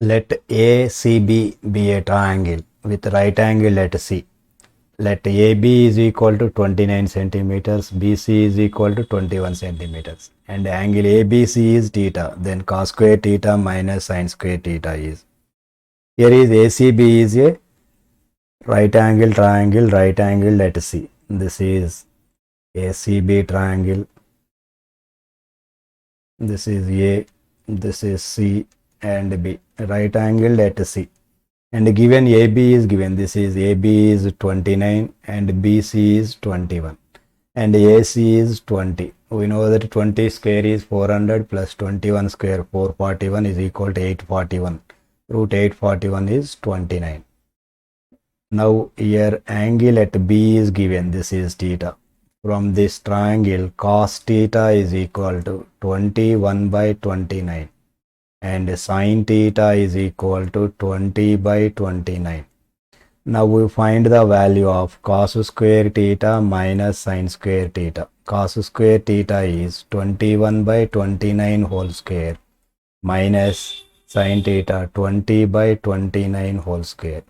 Let ACB be a triangle with right angle at C. Let AB is equal to 29 centimeters, BC is equal to 21 centimeters, and angle ABC is theta. Then cos square theta minus sin square theta is. Here is ACB is a right angle triangle, right angle at C. This is ACB triangle. This is A, this is C and B. Right angle at C. And given AB is given, this is AB is 29 and BC is 21 and AC is 20. We know that 20 square is 400 plus 21 square 441 is equal to 841. Root 841 is 29. Now here angle at B is given, this is theta. From this triangle cos theta is equal to 21 by 29 and sin theta is equal to 20 by 29. Now we find the value of cos square theta minus sin square theta. Cos square theta is 21 by 29 whole square minus sin theta 20 by 29 whole square.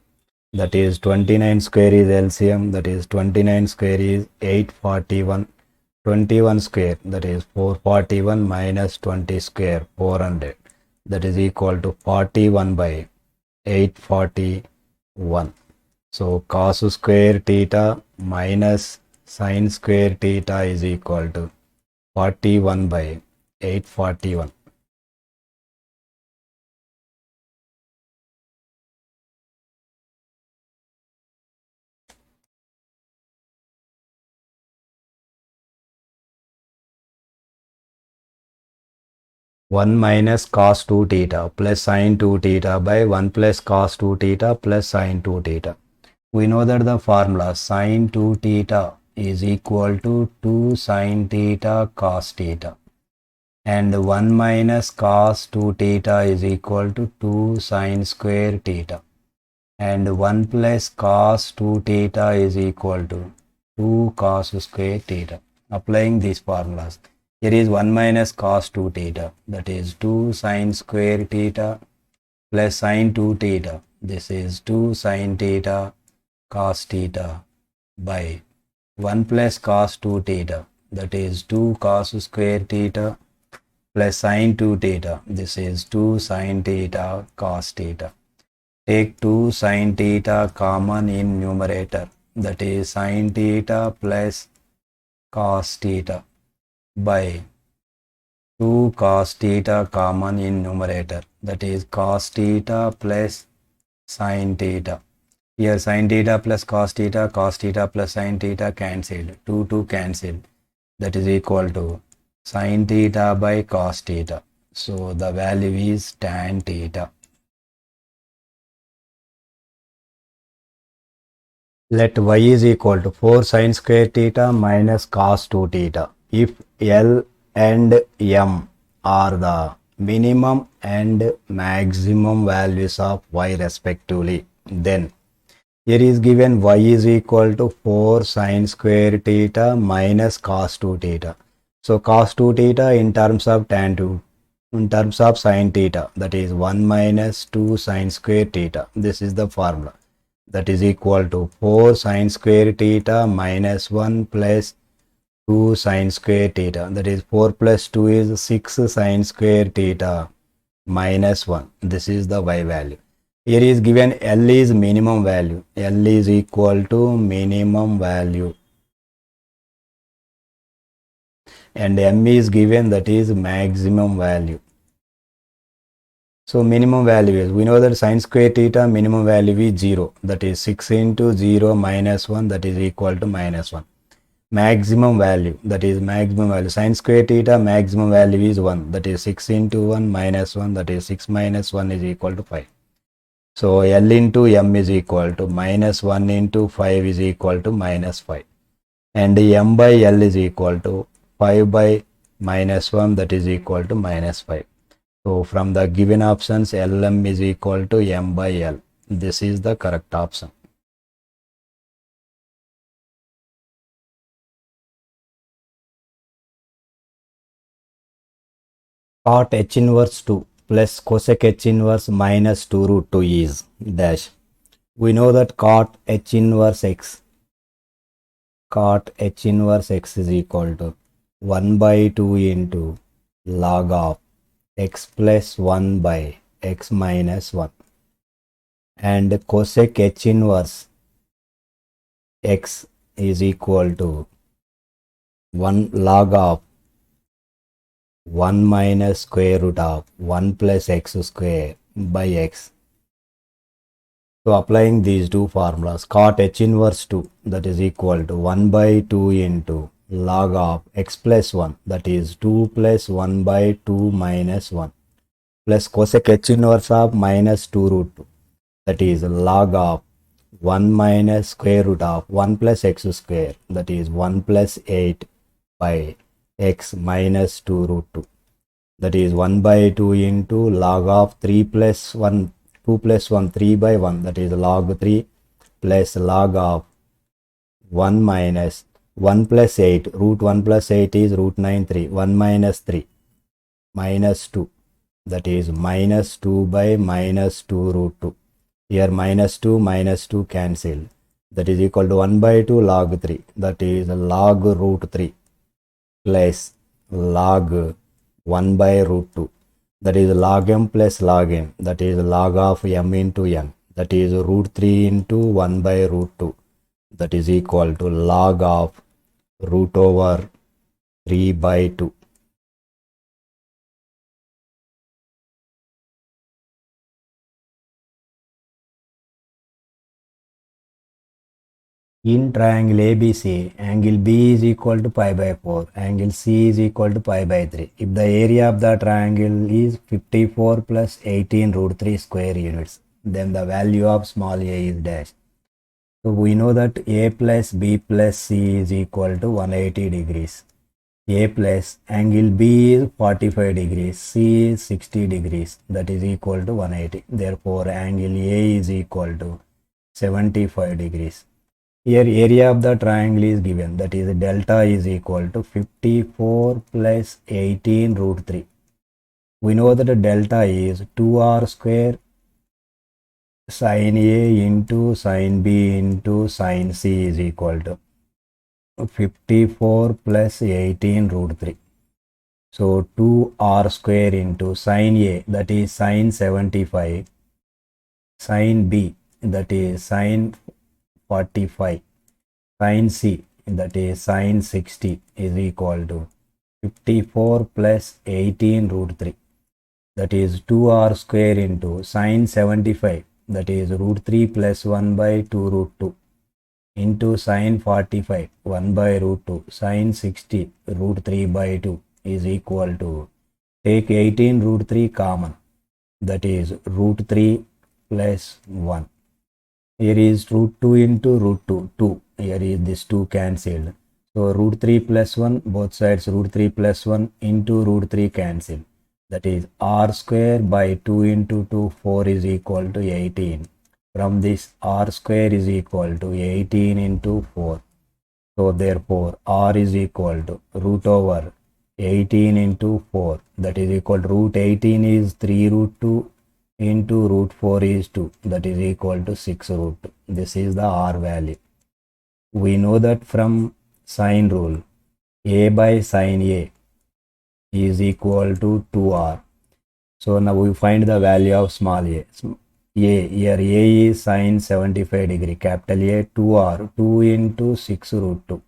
That is 29 square is LCM, that is 29 square is 841. 21 square, that is 441 minus 20 square 400, that is equal to 41 by 841. So cos square theta minus sin square theta is equal to 41 by 841. One minus cos 2 theta plus sin 2 theta by 1 plus cos 2 theta plus sin 2 theta. We know that the formula sin 2 theta is equal to 2 sin theta cos theta, and 1 minus cos 2 theta is equal to 2 sin square theta, and 1 plus cos 2 theta is equal to 2 cos square theta. Applying these formulas, here is 1 minus cos 2 theta, that is 2 sin square theta plus sin 2 theta, this is 2 sin theta cos theta by 1 plus cos 2 theta, that is 2 cos square theta plus sin 2 theta, this is 2 sin theta cos theta. Take 2 sin theta common in numerator, that is sin theta plus cos theta by 2 cos theta common in numerator, that is cos theta plus sin theta. Here sin theta plus cos theta plus sin theta cancelled, 2 cancelled, that is equal to sin theta by cos theta. So the value is tan theta. Let y is equal to 4 sin square theta minus cos 2 theta. If L and M are the minimum and maximum values of y respectively, then here is given y is equal to 4 sin square theta minus cos 2 theta. So cos 2 theta in terms of tan 2, in terms of sin theta, that is 1 minus 2 sin square theta. This is the formula. That is equal to 4 sin square theta minus 1 plus 2 sin square theta. That is 4 plus 2 is 6 sin square theta minus 1. This is the y value. Here is given L is minimum value. L is equal to minimum value. And M is given, that is maximum value. So minimum value is, we know that sin square theta minimum value is 0. That is 6 into 0 minus 1, that is equal to minus 1. Maximum value, that is maximum value. Sin square theta maximum value is 1. That is 6 into 1 minus 1, that is 6 minus 1 is equal to 5. So L into M is equal to minus 1 into 5 is equal to minus 5. And M by L is equal to 5 by minus 1, that is equal to minus 5. So from the given options, Lm is equal to M by L. This is the correct option. Cot H inverse 2 plus cosec h inverse minus 2 root 2 is dash. We know that cot h inverse x is equal to 1 by 2 into log of x plus 1 by x minus 1, and cosec h inverse x is equal to 1 log of 1 minus square root of 1 plus x square by x. So applying these two formulas, cot h inverse 2, that is equal to 1 by 2 into log of x plus 1, that is 2 plus 1 by 2 minus 1, plus cosec h inverse of minus 2 root 2, that is log of 1 minus square root of 1 plus x square, that is 1 plus 8 by x minus 2 root 2, that is 1 by 2 into log of 3 plus 1, 2 plus 1, 3 by 1, that is log 3, plus log of 1 minus 1 plus 8, root 1 plus 8 is root 9 3, 1 minus 3 minus 2, that is minus 2 by minus 2 root 2. Here minus 2 cancelled, that is equal to 1 by 2 log 3, that is log root 3, plus log 1 by root 2, that is log m plus log n, that is log of m into n, that is root 3 into 1 by root 2, that is equal to log of root over 3 by 2. In triangle ABC, angle B is equal to pi by 4, angle C is equal to pi by 3. If the area of the triangle is 54 plus 18 root 3 square units, then the value of small a is dash. So we know that A plus B plus C is equal to 180 degrees. A plus angle B is 45 degrees, C is 60 degrees, that is equal to 180. Therefore, angle A is equal to 75 degrees. Here area of the triangle is given, that is delta is equal to 54 plus 18 root 3. We know that delta is 2r square sin A into sin B into sin C is equal to 54 plus 18 root 3. So 2r square into sin A, that is sin 75, sin B, that is sin 45, sin C, that is sin 60 is equal to 54 plus 18 root 3, that is 2r square into sin 75, that is root 3 plus 1 by 2 root 2 into sin 45 1 by root 2 sin 60 root 3 by 2 is equal to, take 18 root 3 common, that is root 3 plus 1. Here is root 2 into root 2, 2. Here is this 2 cancelled. So root 3 plus 1, both sides root 3 plus 1 into root 3 cancelled. That is r square by 2 into 2, 4 is equal to 18. From this, r square is equal to 18 into 4. So therefore, r is equal to root over 18 into 4. That is equal to root 18 is 3 root 2 into root 4 is 2, that is equal to 6 root 2. This is the r value. We know that from sine rule, a by sine A is equal to 2r. So now we find the value of small a. Here a is sine 75 degree, capital A, 2r, 2 into 6 root 2.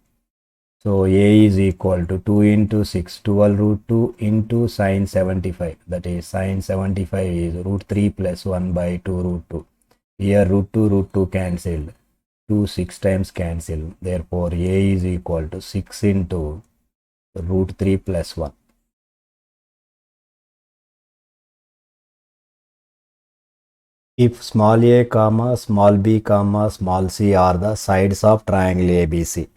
So a is equal to 2 into 6, 12 root 2 into sine 75, that is sine 75 is root 3 plus 1 by 2 root 2. Here root 2 cancelled, 2 6 times cancelled. Therefore, a is equal to 6 into root 3 plus 1. If small a comma small b comma small c are the sides of triangle ABC,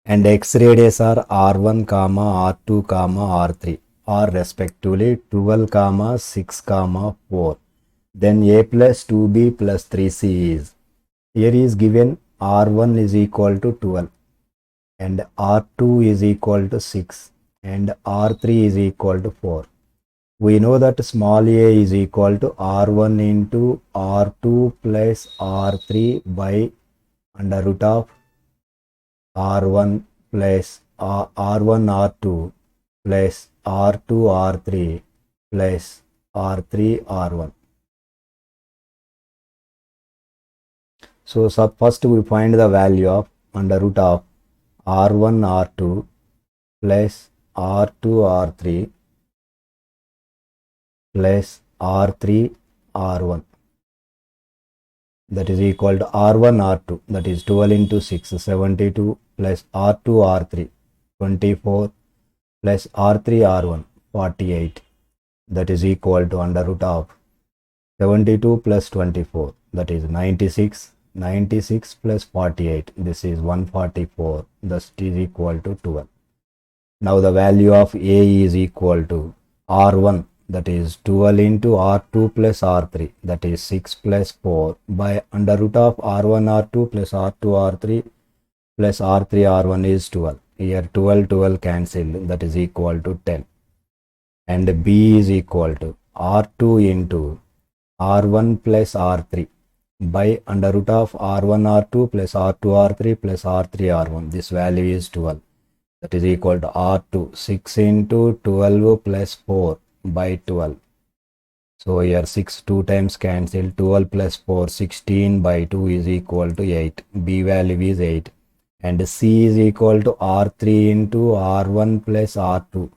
and x radius are r1 comma r2 comma r3 or respectively 12 comma 6 comma 4, then a plus 2b plus 3c is, here is given r1 is equal to 12 and r2 is equal to 6 and r3 is equal to 4. We know that small a is equal to r1 into r2 plus r3 by under root of r1 plus r1 r2 plus r2 r3 plus r3 r1. So first we find the value of under root of r1 r2 plus r2 r3 plus r3 r1, that is equal to r1 r2, that is 12 into 6 72 plus r2 r3 24 plus r3 r1 48, that is equal to under root of 72 plus 24, that is 96. 96 plus 48, this is 144, thus it is equal to 12. Now the value of a is equal to r1, that is 12 into r2 plus r3, that is 6 plus 4 by under root of r1 r2 plus r2 r3 plus r3 r1 is 12. Here 12 cancelled, that is equal to 10. And b is equal to r2 into r1 plus r3 by under root of r1 r2 plus r2 r3 plus r3 r1. This value is 12. That is equal to r2 6 into 12 plus 4 by 12. So here 6 2 times cancel, 12 plus 4 16 by 2 is equal to 8. B value is 8. And C is equal to r3 into r1 plus r2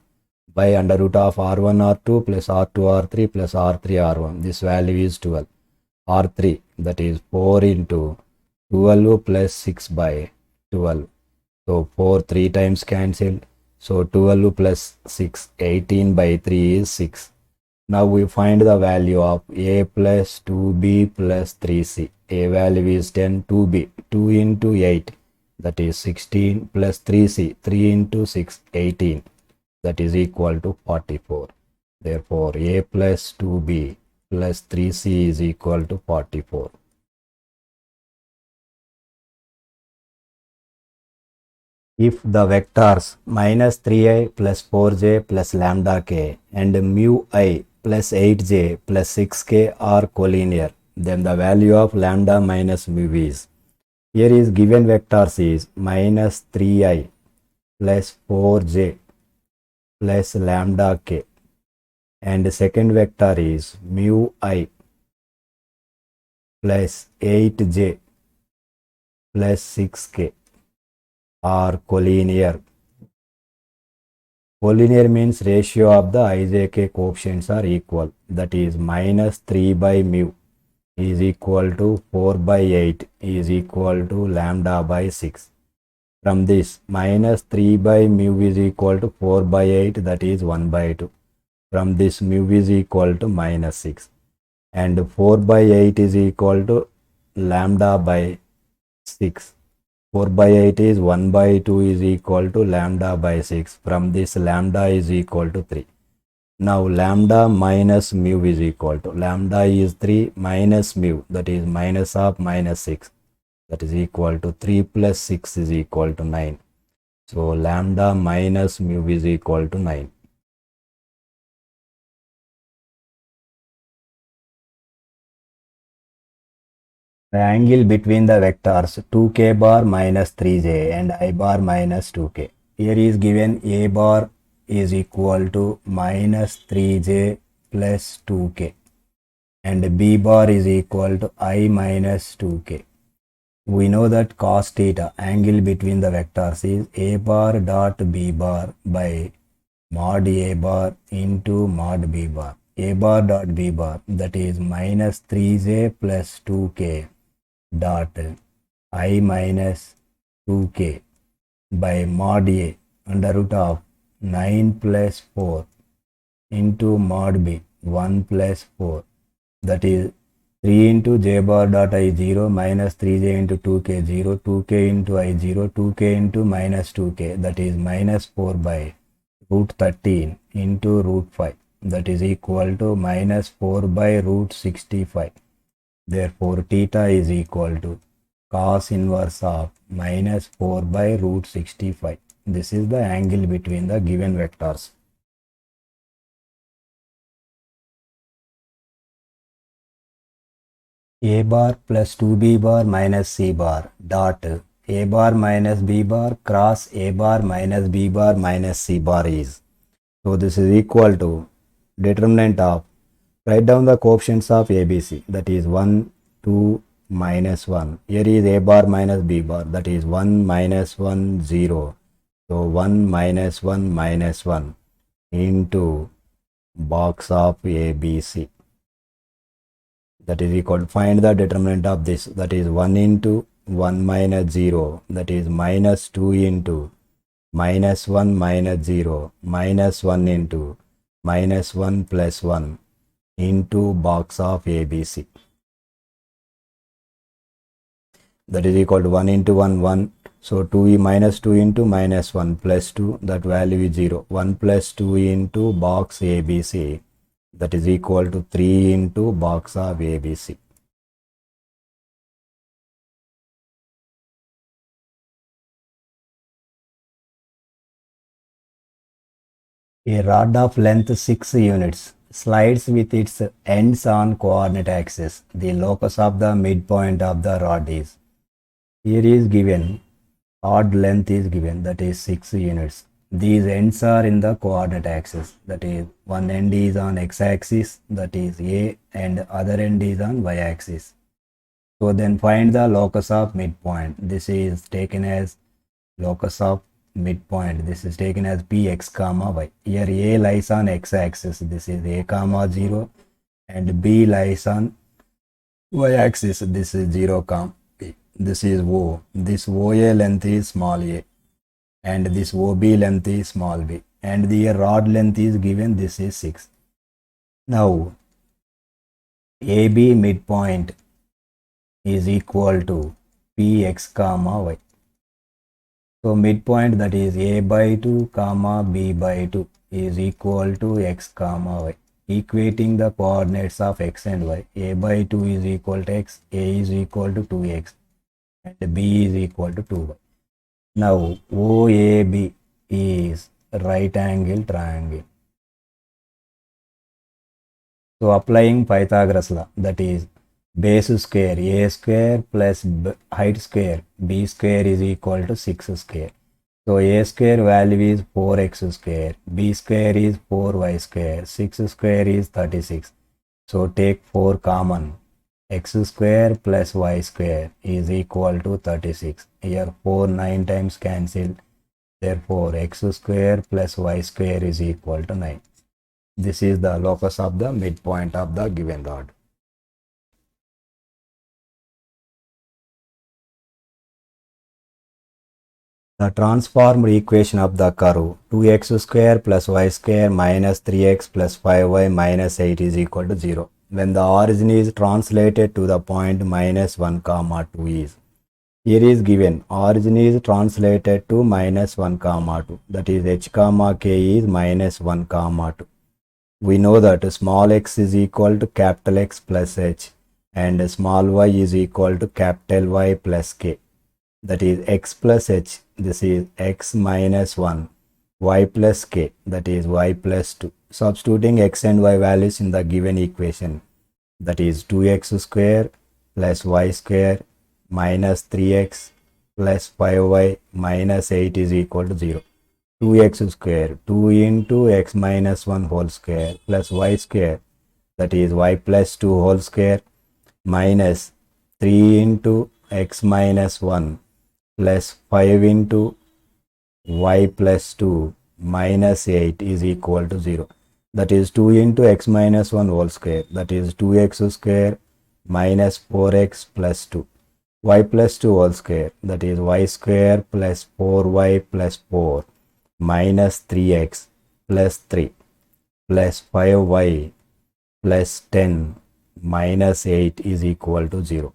by under root of r1 r2 plus r2 r3 plus r3 r1. This value is 12. R3, that is 4 into 12 plus 6 by 12. So 4 3 times cancelled. So 12 plus 6, 18 by 3 is 6. Now we find the value of a plus 2b plus 3c. A value is 10, 2b, 2 into 8, that is 16 plus 3c, 3 into 6, 18, that is equal to 44. Therefore, a plus 2b plus 3c is equal to 44. If the vectors minus 3i plus 4j plus lambda k and mu i plus 8j plus 6k are collinear, then the value of lambda minus mu is. Here is given vectors is minus 3i plus 4j plus lambda k, and the second vector is mu I plus 8j plus 6k are collinear. Collinear means ratio of the ijk coefficients are equal, that is minus 3 by mu is equal to 4 by 8 is equal to lambda by 6. From this, minus 3 by mu is equal to 4 by 8, that is 1 by 2. From this, mu is equal to minus 6. And 4 by 8 is equal to lambda by 6. 4 by 8 is 1 by 2 is equal to lambda by 6. From this, lambda is equal to 3. Now lambda minus mu is equal to, lambda is 3 minus mu, that is minus of minus 6, that is equal to 3 plus 6 is equal to 9. So lambda minus mu is equal to 9. The angle between the vectors 2k bar minus 3j and I bar minus 2k. Here is given a bar is equal to minus 3j plus 2k and b bar is equal to I minus 2k. We know that cos theta, angle between the vectors, is a bar dot b bar by mod a bar into mod b bar. A bar dot b bar, that is minus 3j plus 2k dot I minus 2k by mod a under root of 9 plus 4 into mod b 1 plus 4, that is 3 into j bar dot I 0 minus 3j into 2k 0, 2k into I 0, 2k into minus 2k, that is minus 4 by root 13 into root 5, that is equal to minus 4 by root 65. Therefore, theta is equal to cos inverse of minus 4 by root 65. This is the angle between the given vectors. a bar plus 2b bar minus c bar dot a bar minus b bar cross a bar minus b bar minus c bar is. So this is equal to determinant of, write down the coefficients of ABC, that is 1, 2, minus 1. Here is a bar minus b bar, that is 1 minus 1, 0. So 1 minus 1 minus 1 into box of ABC. That is equal to, find the determinant of this, that is 1 into 1 minus 0, that is minus 2 into minus 1 minus 0, minus 1 into minus 1 plus 1 into box of ABC. That is equal to 1 into 1, 1. So 2 minus 2 into minus 1 plus 2, that value is 0. 1 plus 2 into box ABC, that is equal to 3 into box of ABC. A rod of length 6 units slides with its ends on coordinate axis. The locus of the midpoint of the rod is. Here is given, rod length is given, that is 6 units. These ends are in the coordinate axis, that is one end is on x-axis, that is A, and other end is on y-axis. So then find the locus of midpoint. This is taken as locus of midpoint. This is taken as px comma y. Here A lies on x-axis, this is a comma 0, and B lies on y-axis, this is 0 comma b. This is O. This OA length is small a, and this OB length is small b, and the rod length is given, this is 6. Now AB midpoint is equal to px comma y. So midpoint, that is a by 2 comma b by 2 is equal to x comma y. Equating the coordinates of x and y, a by 2 is equal to x, a is equal to 2x, and b is equal to 2y. Now OAB is right angle triangle. So applying Pythagoras law, that is base square a square plus height square b square is equal to 6 square. So a square value is 4x square, b square is 4y square, 6 square is 36. So take 4 common, x square plus y square is equal to 36. Here 4 9 times cancelled, therefore x square plus y square is equal to 9. This is the locus of the midpoint of the given rod. The transformed equation of the curve 2x square plus y square minus 3x plus 5y minus 8 is equal to 0 when the origin is translated to the point minus 1 comma 2 is. Here is given, origin is translated to minus 1 comma 2, that is h comma k is minus 1 comma 2. We know that small x is equal to capital X plus h and small y is equal to capital Y plus k. That is x plus h, this is x minus 1, y plus k, that is y plus 2. Substituting x and y values in the given equation, that is 2x square plus y square minus 3x plus 5y minus 8 is equal to 0. 2x square, 2 into x minus 1 whole square plus y square, that is y plus 2 whole square minus 3 into x minus 1 plus 5 into y plus 2 minus 8 is equal to 0. That is 2 into x minus 1 whole square, that is 2x square minus 4x plus 2. Y plus 2 whole square, that is y square plus 4y plus 4 minus 3x plus 3 plus 5y plus 10 minus 8 is equal to 0.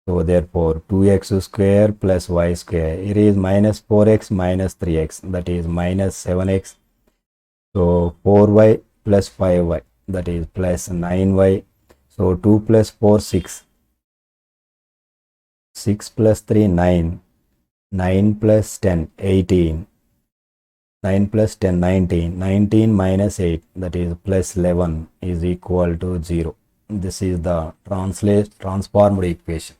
So therefore 2x square plus y square, it is minus 4x minus 3x, that is minus 7x. So 4y plus 5y, that is plus 9y. So 2 plus 4 6, 6 plus 3 9, 9 plus 10 18, 9 plus 10 19, 19 minus 8, that is plus 11 is equal to 0. This is the transformed equation.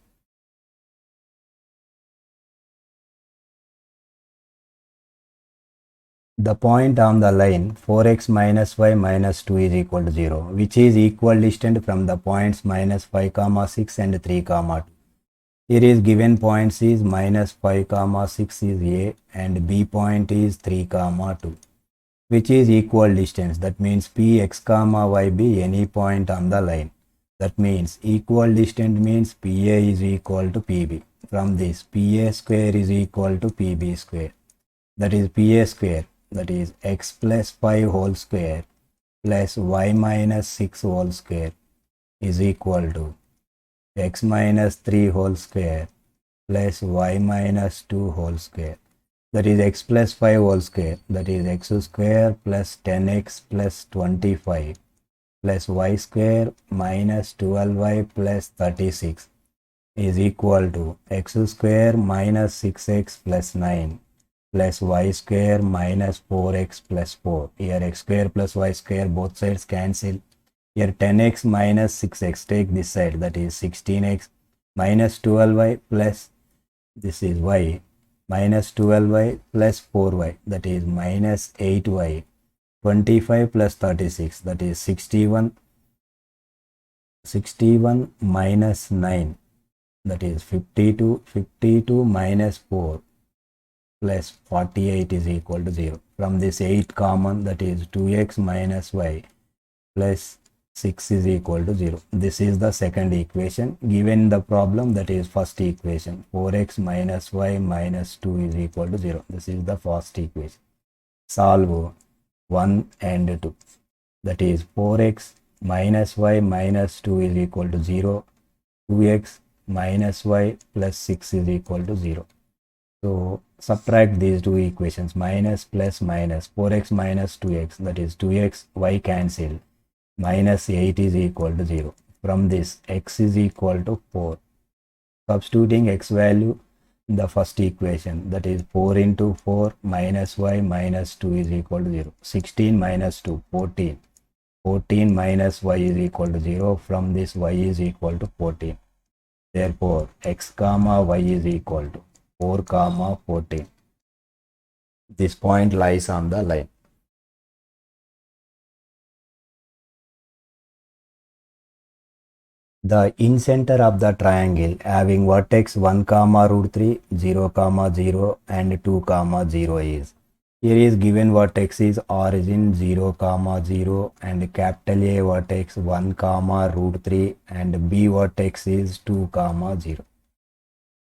The point on the line 4x minus y minus 2 is equal to 0, which is equidistant from the points minus 5 comma 6 and 3 comma 2. Here is given points is minus 5 comma 6 is A and B point is 3 comma 2, which is equal distance. That means Px comma y be any point on the line. That means equal distance means Pa is equal to Pb. From this, Pa square is equal to Pb square. That is Pa square, that is x plus 5 whole square plus y minus 6 whole square is equal to x minus 3 whole square plus y minus 2 whole square. That is x plus 5 whole square, that is x square plus 10x plus 25 plus y square minus 12y plus 36 is equal to x square minus 6x plus 9 plus y square minus 4x plus 4. Here x square plus y square both sides cancel. Here 10x minus 6x, take this side, that is 16x minus 12y plus this is y minus 12y plus 4y, that is minus 8y, 25 plus 36, that is 61 minus 9, that is 52 minus 4 plus 48 is equal to 0. From this 8 common, that is 2x minus y plus 6 is equal to 0. This is the second equation. Given the problem, that is first equation, 4x minus y minus 2 is equal to 0. This is the first equation. Solve 1 and 2. That is 4x minus y minus 2 is equal to 0. 2x minus y plus 6 is equal to 0. So subtract these two equations, minus plus minus, 4x minus 2x, that is 2x, y cancel, minus 8 is equal to 0. From this, x is equal to 4. Substituting x value in the first equation, that is 4 into 4 minus y minus 2 is equal to 0. 16 minus 2, 14. 14 minus y is equal to 0. From this, y is equal to 14. Therefore, x comma y is equal to 4 comma 14. This point lies on the line. The incenter of the triangle having vertex 1 comma root 3, 0 comma 0 and 2 comma 0 is. Here is given vertex is origin 0 comma 0 and capital A vertex 1 comma root 3 and B vertex is 2 comma 0.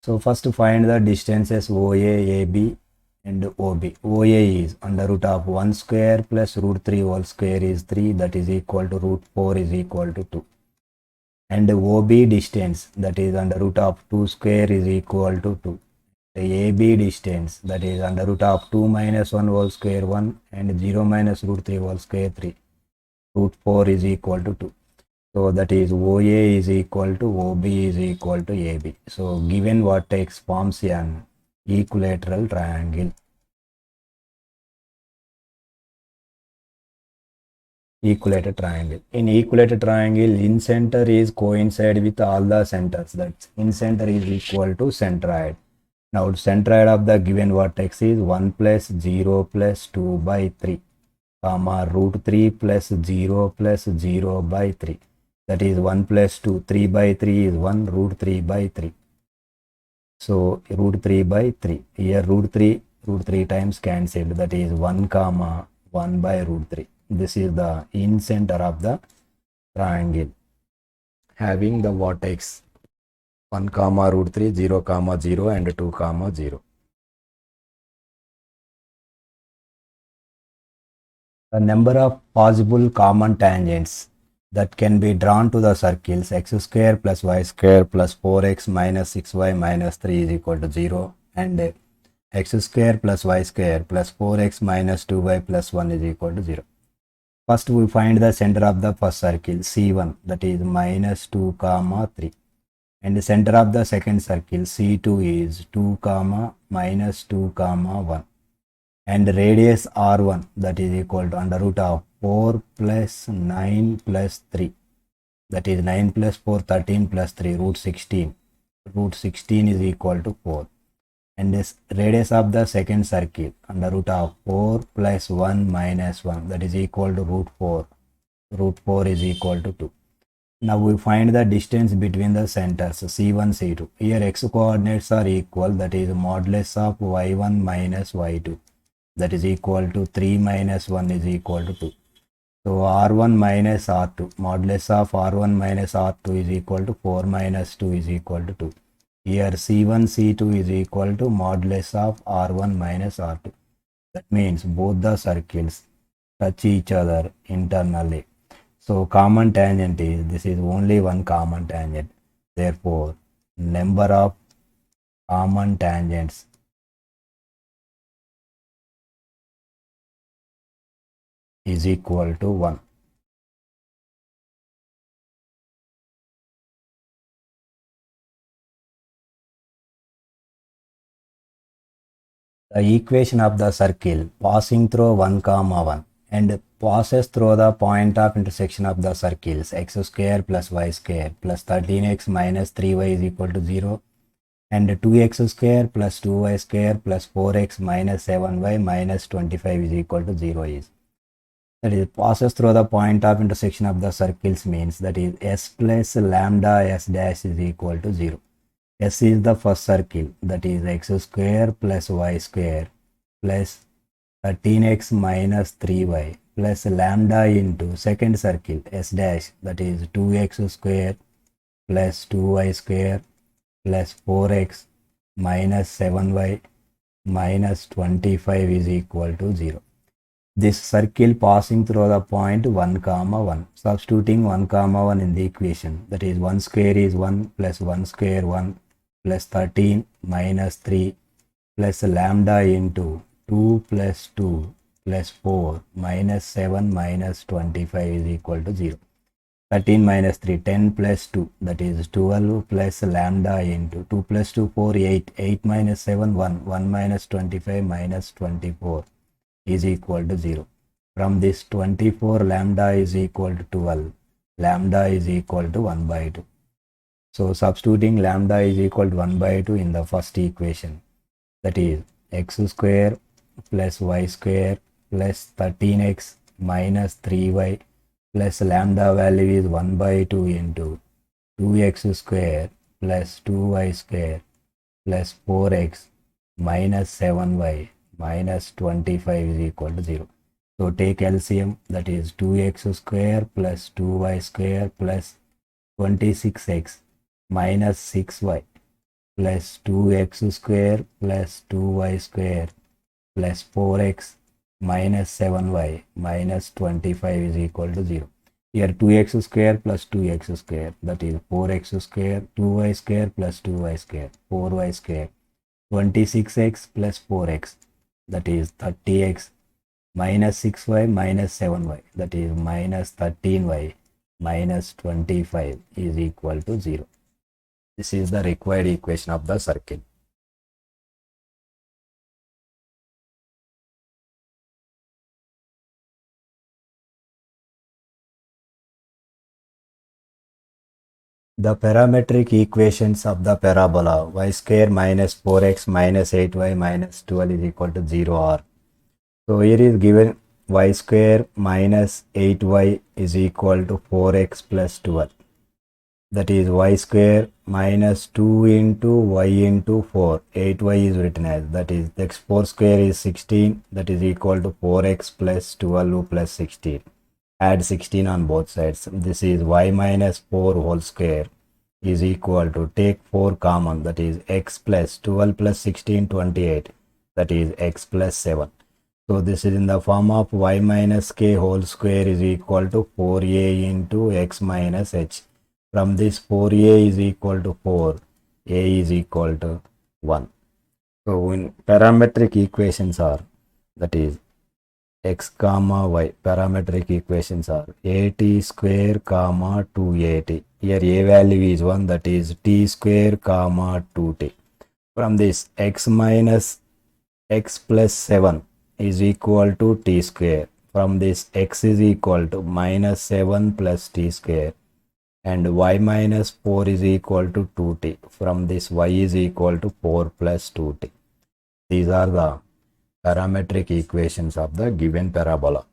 So first find the distances OA, AB and OB. OA is under root of 1 square plus root 3 whole square is 3, that is equal to root 4 is equal to 2. And OB distance, that is under root of 2 square is equal to 2. The AB distance, that is under root of 2 minus 1 whole square 1 and 0 minus root 3 whole square 3. Root 4 is equal to 2. So that is OA is equal to OB is equal to AB. So given vertex forms an equilateral triangle. Equilateral triangle. In equilateral triangle, incenter is coincide with all the centers. That's incenter is equal to centroid. Now centroid of the given vertex is 1 plus 0 plus 2 by 3, comma root 3 plus 0 plus 0 by 3. That is 1 plus 2, 3 by 3 is 1, root 3 by 3. So root 3 by 3. Here root 3 times cancelled. That is 1 comma 1 by root 3. This is the incenter of the triangle having the vertex 1 comma root 3, 0 comma 0 and 2 comma 0. The number of possible common tangents that can be drawn to the circles x square plus y square plus 4x minus 6y minus 3 is equal to 0 and x square plus y square plus 4x minus 2y plus 1 is equal to 0. First we find the center of the first circle C1, that is minus 2 comma 3, and the center of the second circle C2 is 2 comma minus 2 comma 1, and radius R1, that is equal to under root of 4 plus 9 plus 3, that is 9 plus 4 13 plus 3 root 16. Root 16 is equal to 4. And this radius of the second circle under root of 4 plus 1 minus 1, that is equal to root 4. Root 4 is equal to 2. Now we find the distance between the centers C1, C2. Here x coordinates are equal, that is modulus of y1 minus y2, that is equal to 3 minus 1 is equal to 2. So r1 minus r2, modulus of r1 minus r2 is equal to 4 minus 2 is equal to 2. Here C1, C2 is equal to modulus of r1 minus r2. That means both the circles touch each other internally. So common tangent is, this is only one common tangent. Therefore, number of common tangents is equal to 1. The equation of the circle passing through 1 comma 1 and passes through the point of intersection of the circles x square plus y square plus 13x minus 3y is equal to 0 and 2x square plus 2y square plus 4x minus 7y minus 25 is equal to 0 is. That is, passes through the point of intersection of the circles means that is s plus lambda s dash is equal to 0. S is the first circle, that is x square plus y square plus 13x minus 3y plus lambda into second circle s dash, that is 2x square plus 2y square plus 4x minus 7y minus 25 is equal to 0. This circle passing through the point 1 comma 1. Substituting 1 comma 1 in the equation, that is 1 square is 1 plus 1 square 1 plus 13 minus 3 plus lambda into 2 plus 2 plus 4 minus 7 minus 25 is equal to 0. 13 minus 3, 10 plus 2, that is 12 plus lambda into 2 plus 2, 4, 8, 8 minus 7, 1, 1 minus 25 minus 24 is equal to 0. From this 24 lambda is equal to 12, lambda is equal to 1 by 2. So substituting lambda is equal to 1 by 2 in the first equation, that is x square plus y square plus 13x minus 3y plus lambda value is 1 by 2 into 2x square plus 2y square plus 4x minus 7y minus 25 is equal to 0. So take LCM, that is 2x square plus 2y square plus 26x minus 6y plus 2x square plus 2y square plus 4x minus 7y minus 25 is equal to 0. Here 2x square plus 2x square, that is 4x square, 2y square plus 2y square, 4y square, 26x plus 4x, that is 30x minus 6y minus 7y, that is minus 13y minus 25 is equal to 0. This is the required equation of the circle. The parametric equations of the parabola y square minus 4x minus 8y minus 12 is equal to 0 are. So here is given y square minus 8y is equal to 4x plus 12. That is y square minus 2 into y into 4. 8y is written as, that is x4 square is 16, that is equal to 4x plus 12 plus 16. Add 16 on both sides. This is y minus 4 whole square is equal to, take 4 common, that is x plus 12 plus 16, 28, that is x plus 7. So this is in the form of y minus k whole square is equal to 4a into x minus h. From this 4a is equal to 4, a is equal to 1. So in parametric equations are, that is x comma y, parametric equations are at square comma 2at. Here a value is 1, that is t square comma 2t. From this x minus x plus 7 is equal to t square. From this x is equal to minus 7 plus t square and y minus 4 is equal to 2t. From this y is equal to 4 plus 2t. These are the parametric equations of the given parabola.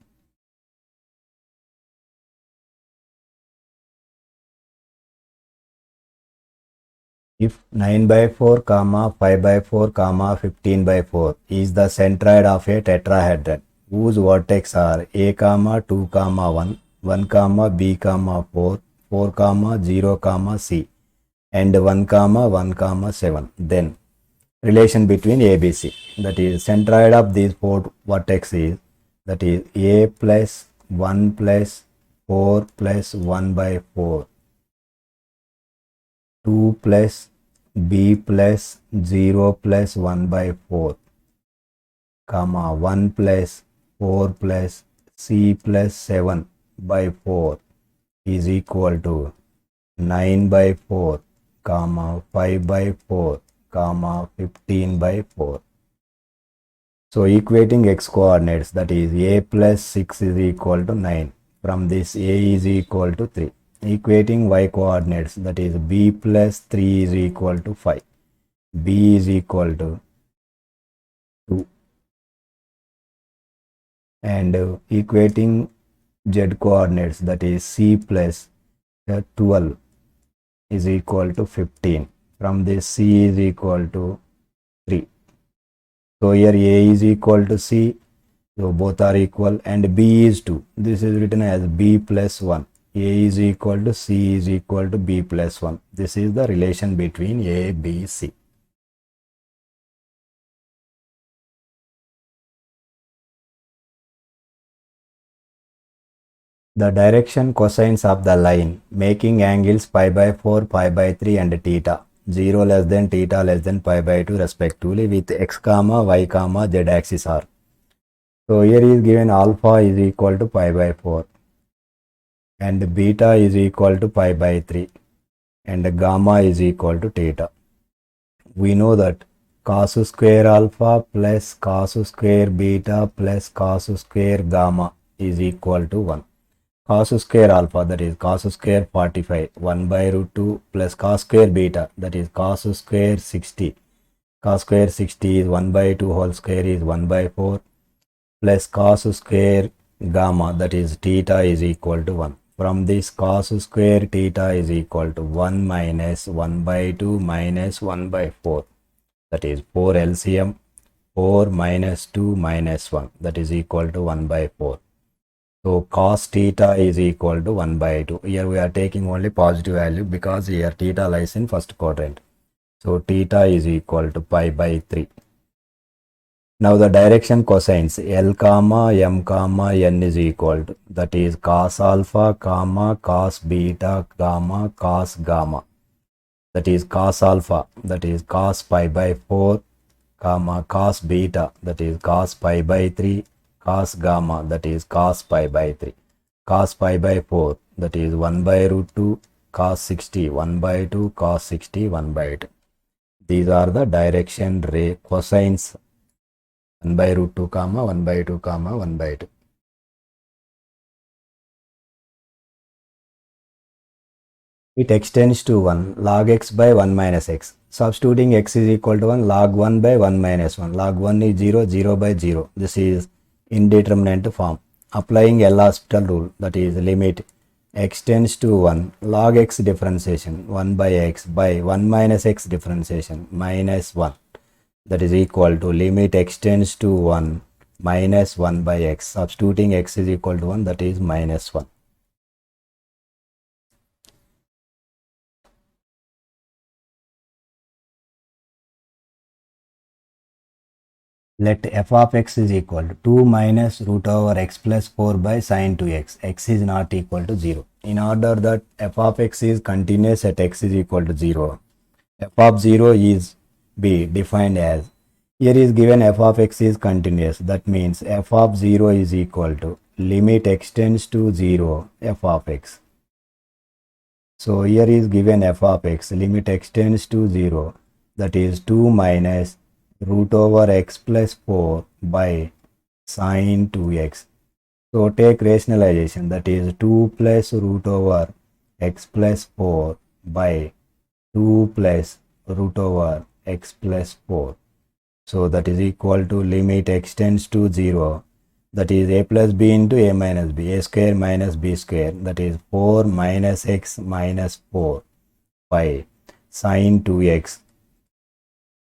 If 9 by 4 comma 5 by 4 comma 15 by 4 is the centroid of a tetrahedron whose vertex are a comma 2 comma 1, 1 comma b comma 4, 4 comma 0 comma c and 1 comma 1 comma 7, then relation between ABC, that is centroid of these four vertices, that is a plus 1 plus 4 plus 1 by 4, 2 plus b plus 0 plus 1 by 4, comma 1 plus 4 plus c plus 7 by 4 is equal to 9 by 4, comma 5 by 4, comma 15 by 4. So equating x coordinates, that is a plus 6 is equal to 9. From this a is equal to 3. Equating y coordinates, that is b plus 3 is equal to 5. B is equal to 2. And equating z coordinates, that is c plus 12 is equal to 15. From this c is equal to 3. So here a is equal to c, so both are equal, and b is 2. This is written as b plus 1. A is equal to c is equal to b plus 1. This is the relation between a, b, c. The direction cosines of the line making angles pi by 4, pi by 3 and theta 0 less than theta less than pi by 2 respectively with x comma y comma z axis are. So here is given alpha is equal to pi by 4 and beta is equal to pi by 3 and gamma is equal to theta. We know that cos square alpha plus cos square beta plus cos square gamma is equal to 1. Cos square alpha, that is cos square 45, 1 by root 2 plus cos square beta, that is cos square 60. Cos square 60 is 1 by 2 whole square is 1 by 4 plus cos square gamma, that is theta is equal to 1. From this cos square theta is equal to 1 minus 1 by 2 minus 1 by 4, that is 4 LCM, 4 minus 2 minus 1, that is equal to 1 by 4. So cos theta is equal to 1 by 2. Here we are taking only positive value because here theta lies in first quadrant. So theta is equal to pi by 3. Now the direction cosines L comma M comma N is equal to, that is cos alpha comma cos beta comma cos gamma. That is cos alpha, that is cos pi by 4 comma cos beta, that is cos pi by 3, cos gamma, that is cos pi by 3. Cos pi by 4, that is 1 by root 2, cos 60, 1 by 2, cos 60, 1 by 2. These are the direction ray cosines 1 by root 2 comma 1 by 2 comma 1 by 2. It extends to 1 log x by 1 minus x. Substituting x is equal to 1 log 1 by 1 minus 1. Log 1 is 0, 0 by 0. This is indeterminate form. Applying L'Hospital rule, that is limit x tends to 1 log x differentiation 1 by x by 1 minus x differentiation minus 1, that is equal to limit x tends to 1 minus 1 by x. Substituting x is equal to 1, that is minus 1. Let f of x is equal to 2 minus root over x plus 4 by sine 2x. X is not equal to 0. In order that f of x is continuous at x is equal to 0, f of 0 is be defined as, here is given f of x is continuous. That means f of 0 is equal to limit x tends to 0 f of x. So here is given f of x, limit x tends to 0, that is 2 minus root over x plus 4 by sine 2x. So take rationalization, that is 2 plus root over x plus 4 by 2 plus root over x plus 4. So that is equal to limit x tends to 0, that is a plus b into a minus b, a square minus b square, that is 4 minus x minus 4 by sine 2x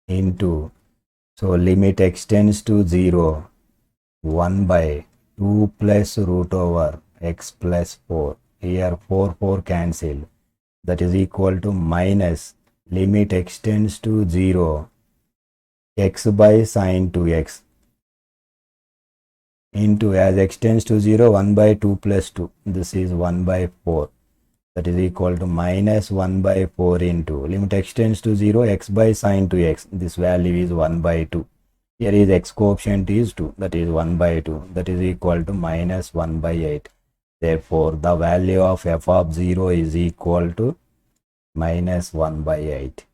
into, so limit x tends to 0, 1 by 2 plus root over x plus 4. Here 4 cancel. That is equal to minus limit x tends to 0, x by sine 2x into, as x tends to 0, 1 by 2 plus 2. This is 1 by 4. That is equal to minus 1 by 4 into limit x tends to 0, x by sine 2x. This value is 1 by 2. Here is x coefficient is 2, that is 1 by 2, that is equal to minus 1 by 8. Therefore, the value of f of 0 is equal to minus 1 by 8.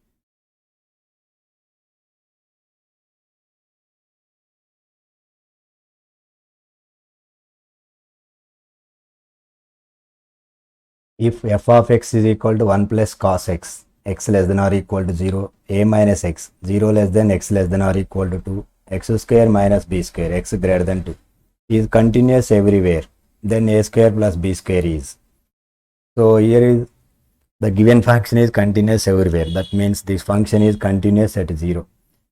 If f of x is equal to 1 plus cos x, x less than or equal to 0, a minus x, 0 less than x less than or equal to 2, x square minus b square, x greater than 2, is continuous everywhere, then a square plus b square is. So here is the given function is continuous everywhere. That means this function is continuous at 0.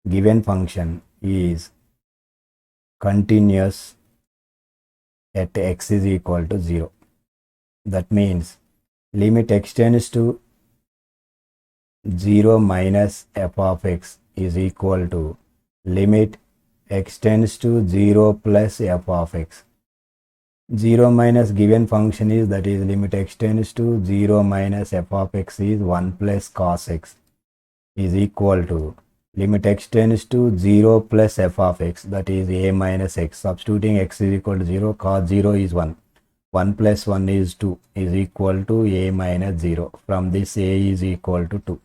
Given function is continuous at x is equal to 0. That means limit x tends to 0 minus f of x is equal to limit x tends to 0 plus f of x. 0 minus given function is, that is limit x tends to 0 minus f of x is 1 plus cos x is equal to limit x tends to 0 plus f of x, that is a minus x. Substituting x is equal to 0, cos 0 is 1. 1 plus 1 is 2 is equal to a minus 0. From this a is equal to 2.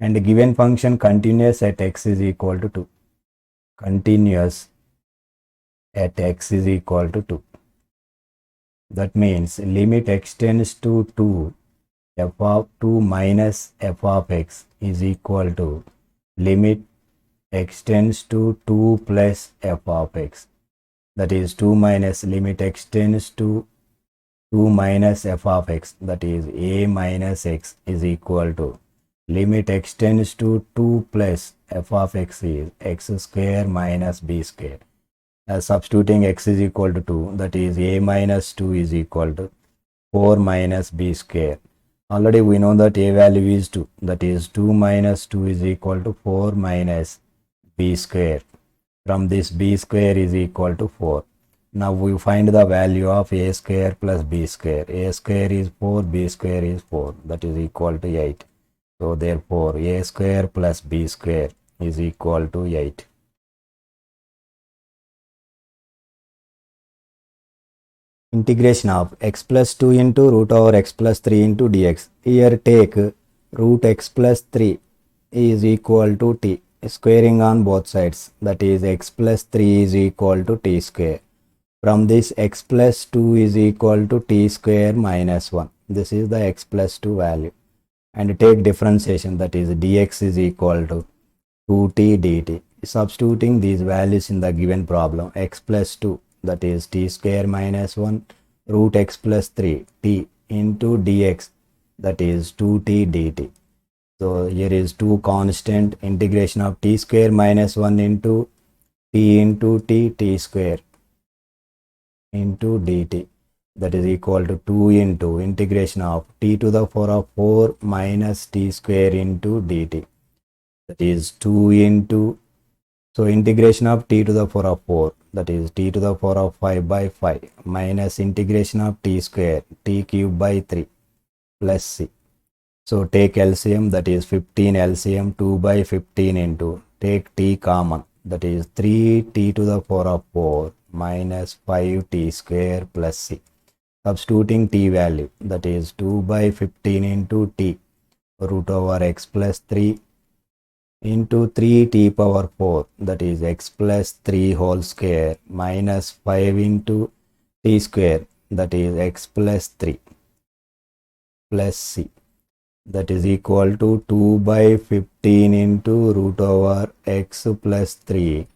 And the given function continuous at x is equal to 2. Continuous at x is equal to 2. That means limit x tends to 2, f of 2 minus f of x is equal to limit x tends to 2 plus f of x. That is 2 minus limit x tends to 2 minus f of x, that is a minus x is equal to limit x tends to 2 plus f of x is x square minus b square. As substituting x is equal to 2, that is a minus 2 is equal to 4 minus b square. Already we know that a value is 2, that is 2 minus 2 is equal to 4 minus b square. From this b square is equal to 4. Now we find the value of a square plus b square. A square is 4, b square is 4, that is equal to 8. So therefore a square plus b square is equal to 8. Integration of x plus 2 into root over x plus 3 into dx. Here take root x plus 3 is equal to t, squaring on both sides, that is x plus 3 is equal to t square. From this x plus 2 is equal to t square minus 1. This is the x plus 2 value. And take differentiation, that is dx is equal to 2t dt. Substituting these values in the given problem, x plus 2, that is t square minus 1 root x plus 3 t into dx, that is 2t dt. So here is 2 constant, integration of t square minus 1 into t square into dt, that is equal to 2 into integration of t to the power of 4 minus t square into dt, that is 2 into, so integration of t to the power of 4, that is t to the power of 5 by 5 minus integration of t square t cube by 3 plus c. So take LCM, that is 15 LCM 2 by 15 into, take t common, that is 3t to the power of 4 minus 5t square plus c. Substituting t value, that is 2 by 15 into t root over x plus 3 into 3t power 4, that is x plus 3 whole square minus 5 into t square, that is x plus 3. plus c, that is equal to 2 by 15 into root over x plus 3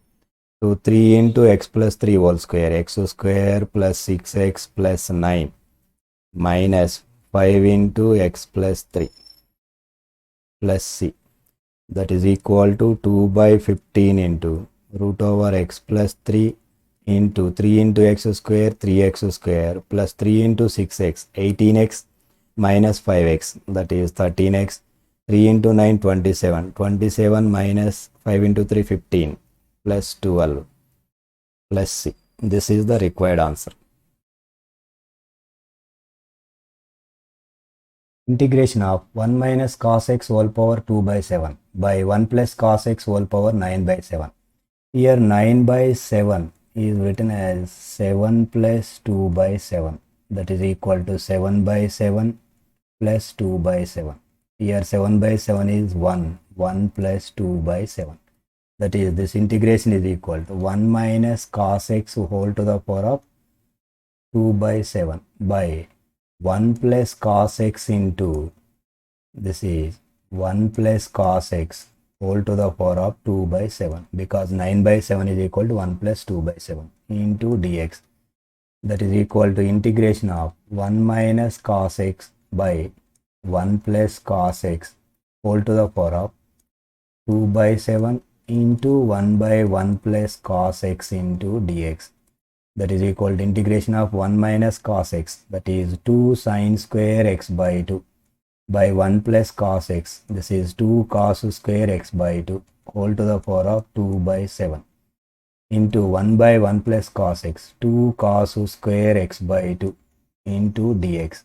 to 3 into x plus 3 whole square, x square plus 6x plus 9 minus 5 into x plus 3 plus c, that is equal to 2 by 15 into root over x plus 3 into 3 into x square, 3x square plus 3 into 6x, 18x minus 5x, that is 13x, 3 into 9, 27, 27 minus 5 into 3, 15 plus 12 plus c. This is the required answer. Integration of 1 minus cos x whole power 2 by 7 by 1 plus cos x whole power 9 by 7. Here 9 by 7 is written as 7 plus 2 by 7, that is equal to 7 by 7 plus 2 by 7. Here 7 by 7 is 1, 1 plus 2 by 7. That is, this integration is equal to 1 minus cos x whole to the power of 2 by 7 by 1 plus cos x into, this is 1 plus cos x whole to the power of 2 by 7, because 9 by 7 is equal to 1 plus 2 by 7 into dx, that is equal to integration of 1 minus cos x by 1 plus cos x whole to the power of 2 by 7 into 1 by 1 plus cos x into dx, that is equal to integration of 1 minus cos x, that is 2 sine square x by 2 by 1 plus cos x, this is 2 cos square x by 2 whole to the power of 2 by 7 into 1 by 1 plus cos x, 2 cos square x by 2 into dx.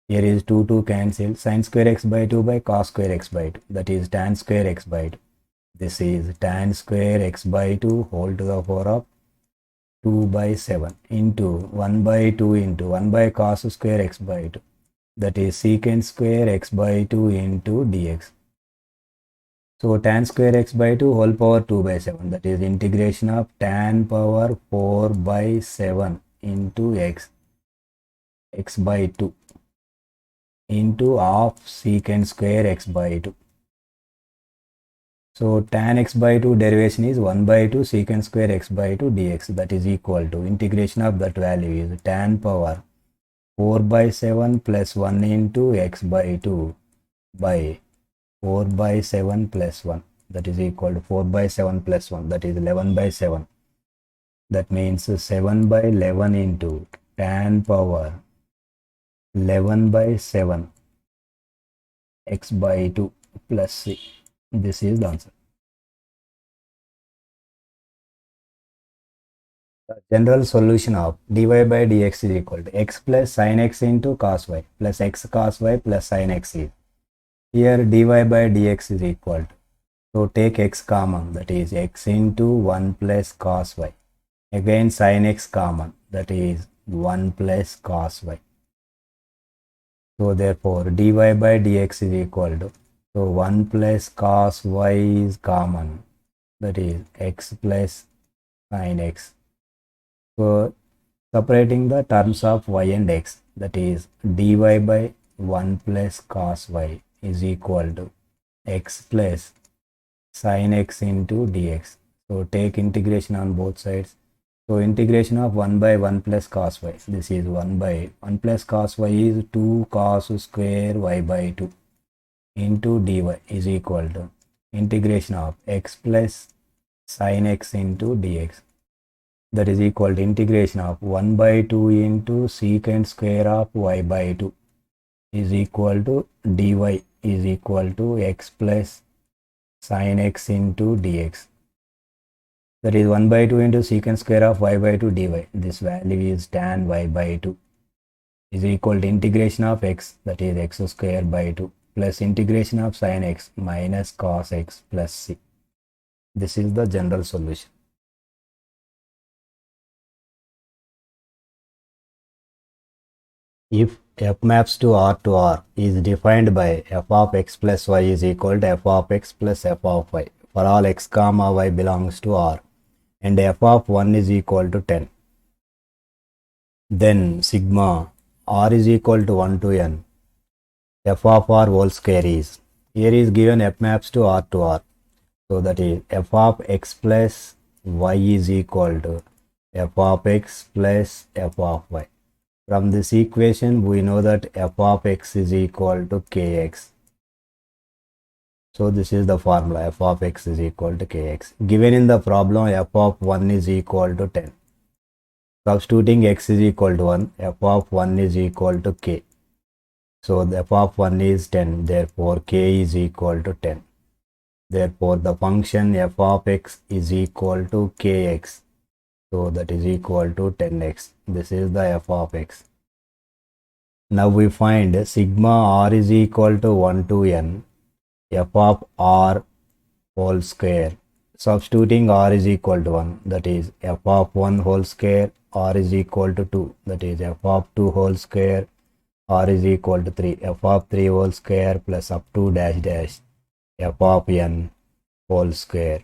Here is 2 cancel, sin square x by 2 by cos square x by 2, that is tan square x by 2. This is tan square x by 2 whole to the power of 2 by 7 into 1 by 2 into 1 by cos square x by 2, that is secant square x by 2 into dx. So tan square x by 2 whole power 2 by 7, that is integration of tan power 4 by 7 into x by 2 into half secant square x by 2. So tan x by 2 derivation is 1 by 2 secant square x by 2 dx, that is equal to integration of that value is tan power 4 by 7 plus 1 into x by 2 by 4 by 7 plus 1, that is equal to 4 by 7 plus 1, that is 11 by 7. That means 7 by 11 into tan power 11 by 7 x by 2 plus c. This is the answer. The general solution of dy by dx is equal to x plus sin x into cos y plus x cos y plus sin x is. Here dy by dx is equal to, so take x common, that is x into 1 plus cos y. Again sin x common, that is 1 plus cos y. So therefore dy by dx is equal to, so 1 plus cos y is common, that is x plus sin x. So separating the terms of y and x, that is dy by 1 plus cos y is equal to x plus sin x into dx. So take integration on both sides. So integration of 1 by 1 plus cos y, this is 1 by 1 plus cos y is 2 cos square y by 2 into dy is equal to integration of x plus sin x into dx, that is equal to integration of 1 by 2 into secant square of y by 2 is equal to dy is equal to x plus sin x into dx. That is 1 by 2 into secant square of y by 2 dy. This value is tan y by 2 is equal to integration of x, that is x square by 2 plus integration of sin x minus cos x plus c. This is the general solution. If f maps to R is defined by f of x plus y is equal to f of x plus f of y for all x comma y belongs to R, and f of 1 is equal to 10, then sigma r is equal to 1 to n f of r whole square is, here is given f maps to r. So that is f of x plus y is equal to f of x plus f of y. From this equation, we know that f of x is equal to kx. So this is the formula, f of x is equal to kx. Given in the problem, f of 1 is equal to 10. Substituting x is equal to 1, f of 1 is equal to k. So the f of 1 is 10, therefore k is equal to 10. Therefore the function f of x is equal to kx. So that is equal to 10x. This is the f of x. Now we find sigma r is equal to 1 to n f of r whole square. Substituting r is equal to 1, that is f of 1 whole square, r is equal to 2, that is f of 2 whole square, r is equal to 3, f of 3 whole square plus up to dash dash f of n whole square.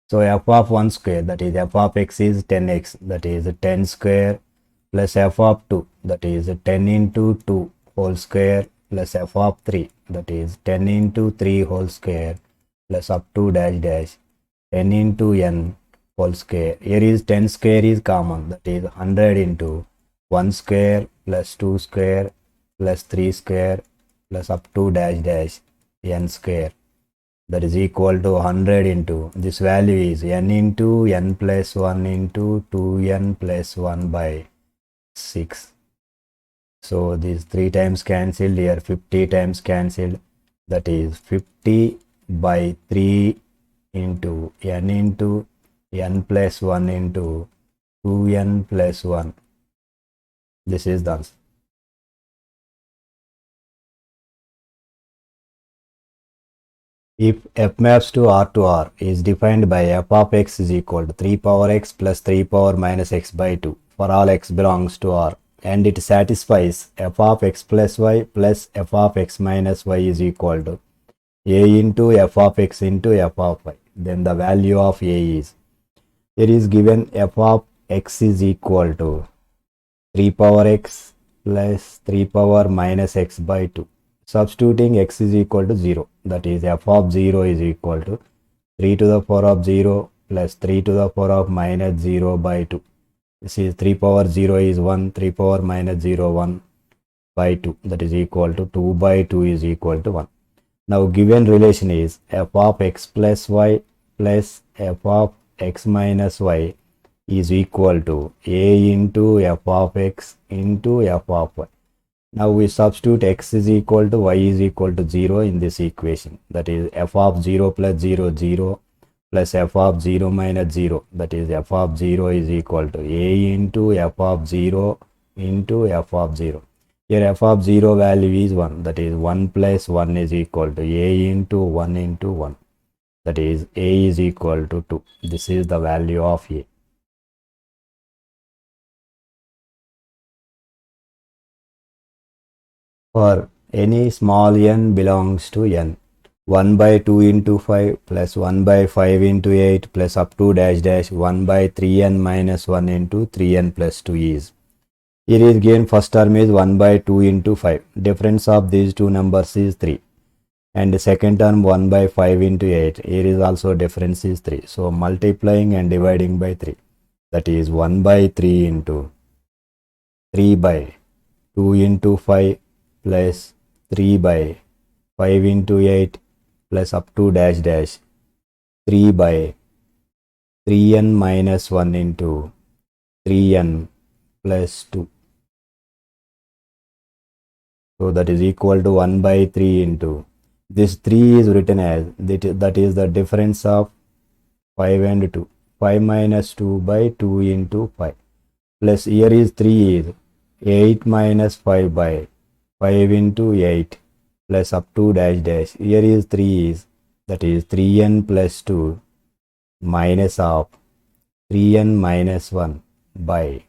So f of 1 square, that is f of x is 10x, that is 10 square, plus f of 2, that is 10 into 2 whole square, plus f of 3, that is 10 into 3 whole square, plus up to dash dash 10 into n whole square. Here is 10 square is common, that is 100 into 1 square plus 2 square plus 3 square plus up to dash dash n square. That is equal to 100 into, this value is n into n plus 1 into 2n plus 1 by 6. So these 3 times cancelled, here 50 times cancelled, that is 50 by 3 into n plus 1 into 2n plus 1. This is the answer. If f maps to r is defined by f of x is equal to 3 power x plus 3 power minus x by 2 for all x belongs to r, and it satisfies f of x plus y plus f of x minus y is equal to a into f of x into f of y, then the value of a is, here is given f of x is equal to 3 power x plus 3 power minus x by 2. Substituting x is equal to 0, that is f of 0 is equal to 3 to the power of 0 plus 3 to the power of minus 0 by 2. This is 3 power 0 is 1, 3 power minus 0 1 by 2, that is equal to 2 by 2 is equal to 1. Now given relation is f of x plus y plus f of x minus y is equal to a into f of x into f of y. Now we substitute x is equal to y is equal to 0 in this equation, that is f of 0 plus 0 0 plus f of 0 minus 0, that is f of 0 is equal to a into f of 0 into f of 0. Here f of 0 value is 1, that is 1 plus 1 is equal to a into 1, that is a is equal to 2. This is the value of a. For any small n belongs to n, 1 by 2 into 5 plus 1 by 5 into 8 plus up to dash dash 1 by 3n minus 1 into 3n plus 2 is. Here is given first term is 1 by 2 into 5. Difference of these two numbers is 3. And the second term 1 by 5 into 8. Here is also difference is 3. So multiplying and dividing by 3. That is 1 by 3 into 3 by 2 into 5 plus 3 by 5 into 8 plus up to dash dash 3 by 3n minus 1 into 3n plus 2. So that is equal to 1 by 3 into, this 3 is written as, that is the difference of 5 and 2. 5 minus 2 by 2 into 5. Plus here is 3 is 8 minus 5 by 5 into 8 plus up to dash dash. Here is 3 is, that is 3n plus 2 minus of 3n minus 1 by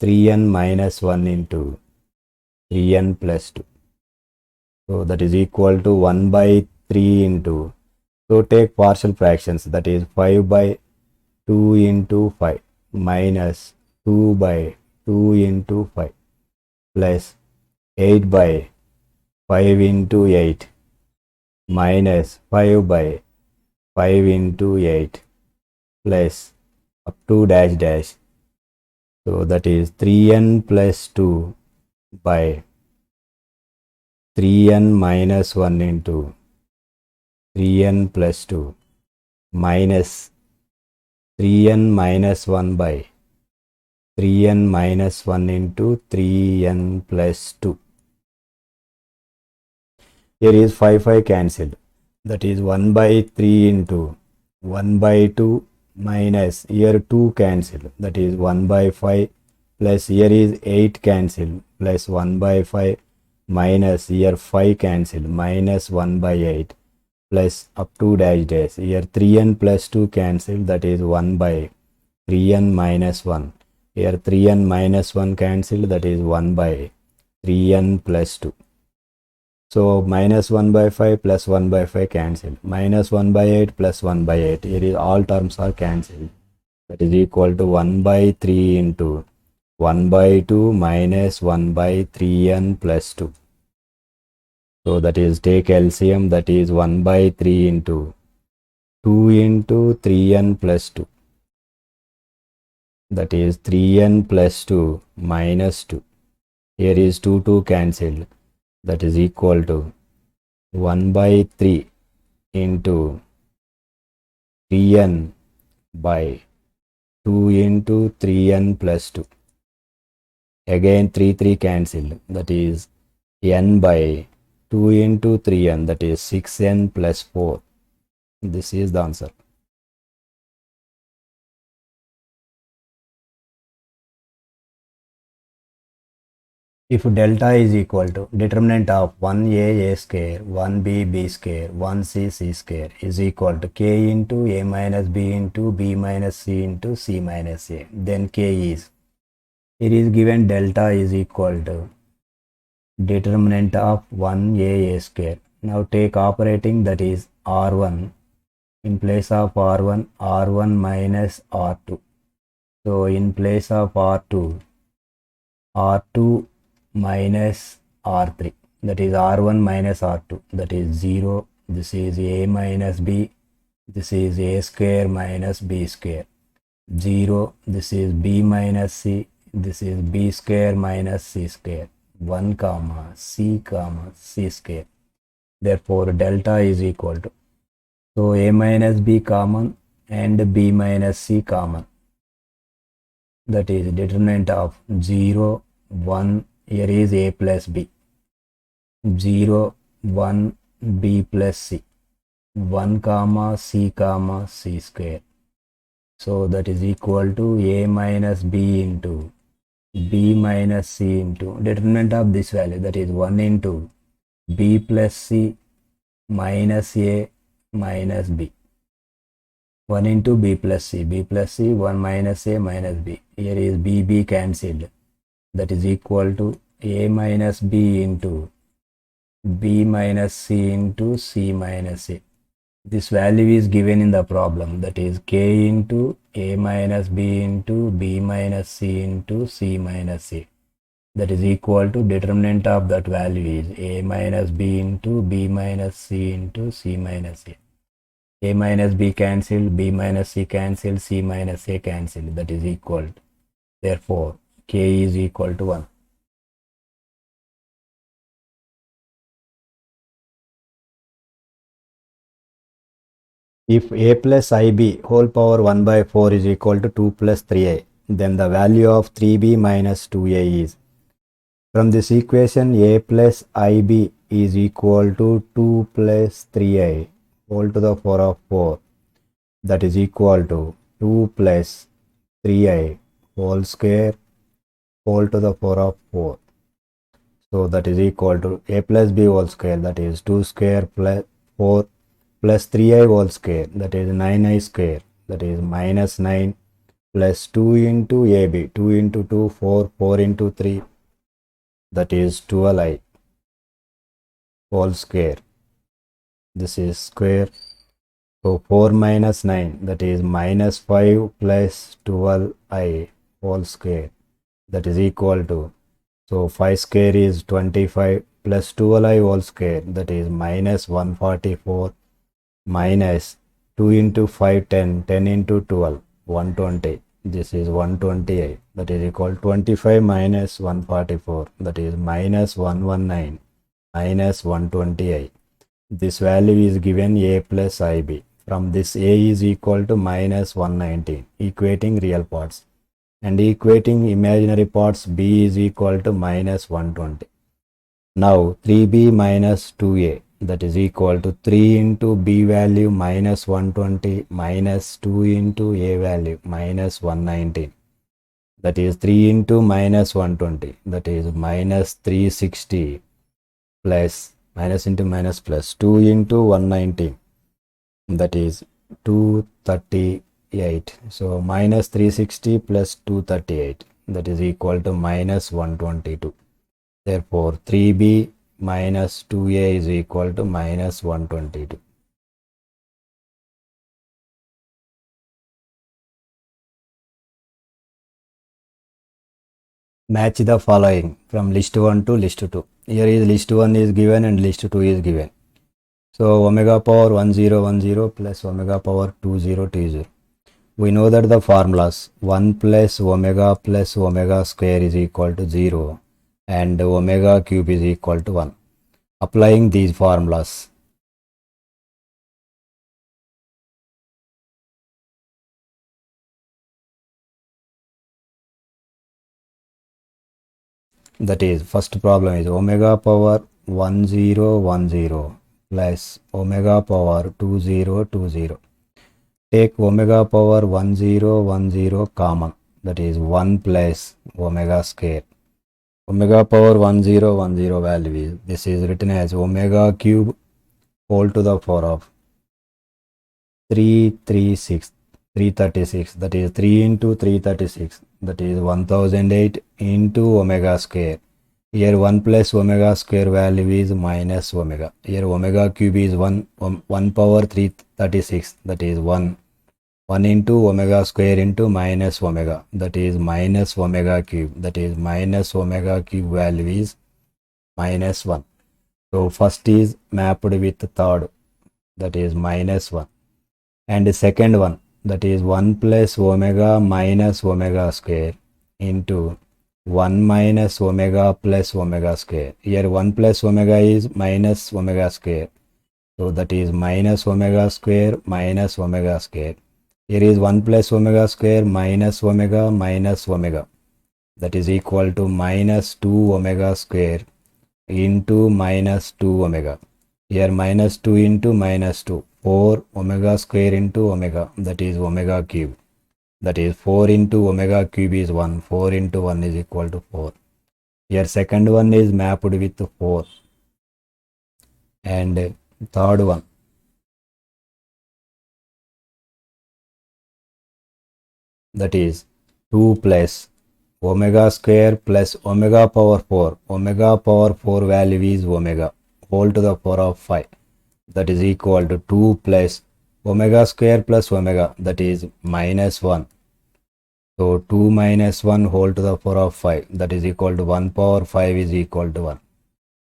3n minus 1 into 3n plus 2. So that is equal to 1 by 3 into, so take partial fractions, that is 5 by 2 into 5 minus 2 by 2 into 5 plus 8 by 5 into 8 minus 5 by 5 into 8 plus up to dash dash. So that is 3n plus 2 by 3n minus 1 into 3n plus 2 minus 3n minus 1 by 3n minus 1 into 3n plus 2. Here is 5 cancelled. That is 1 by 3 into 1 by 2 minus here 2 cancelled. That is 1 by 5 plus here is 8 cancelled plus 1 by 5 minus here 5 cancelled minus 1 by 8 plus up to dash dash. Here 3n plus 2 cancelled, that is 1 by 3n minus 1. Here 3n minus 1 cancelled, that is 1 by 3n plus 2. So minus 1 by 5 plus 1 by 5 cancelled. Minus 1 by 8 plus 1 by 8. Here is all terms are cancelled. That is equal to 1 by 3 into 1 by 2 minus 1 by 3n plus 2. So that is take LCM, that is 1 by 3 into 2 into 3n plus 2. That is 3n plus 2 minus 2. Here is 2 cancelled. That is equal to 1 by 3 into 3n by 2 into 3n plus 2. Again 3 cancelled. That is n by 2 into 3n, that is 6n plus 4. This is the answer. If delta is equal to determinant of 1a square, 1b b square, 1c c square is equal to k into a minus b into b minus c into c minus a, then k is, it is given delta is equal to determinant of 1a square. Now take operating, that is r1, in place of r1 minus r2. So in place of r2 minus r3, that is r1 minus r2, that is 0. This is a minus b, this is a square minus b square. 0, this is b minus c, this is b square minus c square. 1 comma c square. Therefore delta is equal to, so a minus b common and b minus c common, that is determinant of 0 1. Here is a plus b, 0 1 b plus c, 1 comma c square. So that is equal to a minus b into b minus c into determinant of this value, that is 1 into b plus c minus a minus b. 1 into b plus c, 1 minus a minus b. Here is b cancelled. That is equal to a minus b into b minus c into c minus a. This value is given in the problem, that is k into a minus b into b minus c into c minus a. That is equal to determinant of that value is a minus b into b minus c into c minus a. A minus b cancelled, b minus c cancelled, c minus a cancelled. That is equal to, therefore k is equal to 1. If a plus ib whole power 1 by 4 is equal to 2 plus 3a, then the value of 3b minus 2a is, from this equation a plus ib is equal to 2 plus 3a whole to the power of 4, that is equal to 2 plus 3a whole square whole to the power of 4. So that is equal to a plus b whole square, that is 2 square plus 4 plus 3i whole square, that is 9i square, that is minus 9 plus 2 into ab, 2 into 2 4, 4 into 3, that is 12i whole square. This is square. So 4 minus 9, that is minus 5 plus 12i whole square, that is equal to, so 5 square is 25 plus 12i whole square, that is minus 144 minus 2 into 5 10, 10 into 12 120, this is 128, that is equal 25 minus 144, that is minus 119 minus 128. This value is given a plus ib. From this a is equal to minus 119, equating real parts, and equating imaginary parts b is equal to minus 120. Now 3b minus 2a, that is equal to 3 into b value minus 120 minus 2 into a value minus 119, that is 3 into minus 120, that is minus 360 plus minus into minus plus 2 into 119, that is 238. So minus 360 plus 238, that is equal to minus 122. Therefore 3b minus 2a is equal to minus 122. Match the following from list 1 to list 2. Here is list 1 is given and list 2 is given. So omega power 1010 plus omega power 2020. We know that the formulas 1 plus omega square is equal to 0 and omega cube is equal to 1. Applying these formulas, that is, first problem is omega power 1010 plus omega power 2020. Take omega power 1010 common, that is 1 plus omega square. Omega power 1010 value is, this is written as omega cube whole to the power of 336, that is 3 into 336, that is 1008 into omega square. Here 1 plus omega square value is minus omega. Here omega cube is 1 power 336, that is 1 into omega square into minus omega, that is minus omega cube, that is minus omega cube value is minus 1. So first is mapped with third, that is minus 1, and the second one, that is 1 plus omega minus omega square into 1 minus omega plus omega square. Here 1 plus omega is minus omega square, so that is minus omega square minus omega square. Here is 1 plus omega square minus omega, that is equal to minus 2 omega square into minus 2 omega. Here minus 2 into minus 2, 4 omega square into omega, that is omega cube, that is 4 into omega cube is 1, 4 into 1 is equal to 4. Here second one is mapped with 4, and third one, that is 2 plus omega square plus omega power 4. Omega power 4 value is omega whole to the power of 5, that is equal to 2 plus omega square plus omega, that is minus 1. So 2 minus 1 whole to the power of 5, that is equal to 1 power 5 is equal to 1.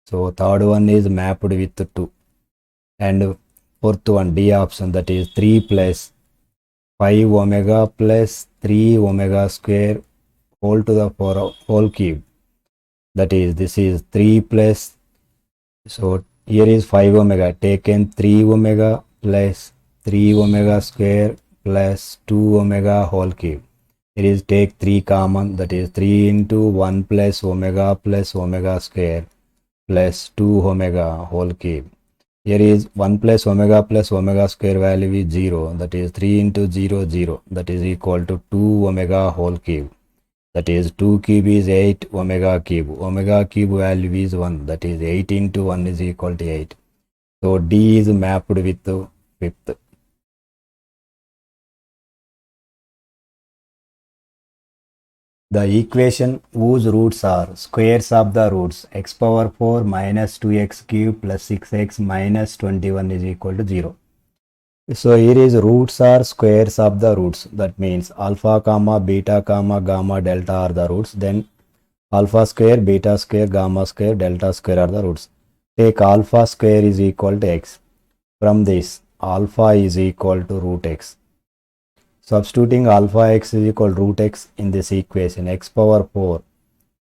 So third one is mapped with 2. And fourth one, D option, that is 3 plus 5 omega plus 3 omega square whole to the power of whole cube, that is, this is 3 plus, so here is 5 omega, taken 3 omega plus 3 omega square plus 2 omega whole cube. It is take 3 common, that is 3 into 1 plus omega square plus 2 omega whole cube. Here is 1 plus omega square value is 0, that is 3 into 0, 0, that is equal to 2 omega whole cube, that is 2 cube is 8 omega cube. Omega cube value is 1, that is 8 into 1 is equal to 8. So D is mapped with the fifth. The equation whose roots are squares of the roots x power 4 minus 2x cube plus 6x minus 21 is equal to 0. So here is roots are squares of the roots. That means alpha comma beta comma gamma delta are the roots. Then Alpha square, beta square, gamma square, delta square are the roots. Take alpha square is equal to x. From this, alpha is equal to root x. Substituting alpha x is equal to root x in this equation, x power 4,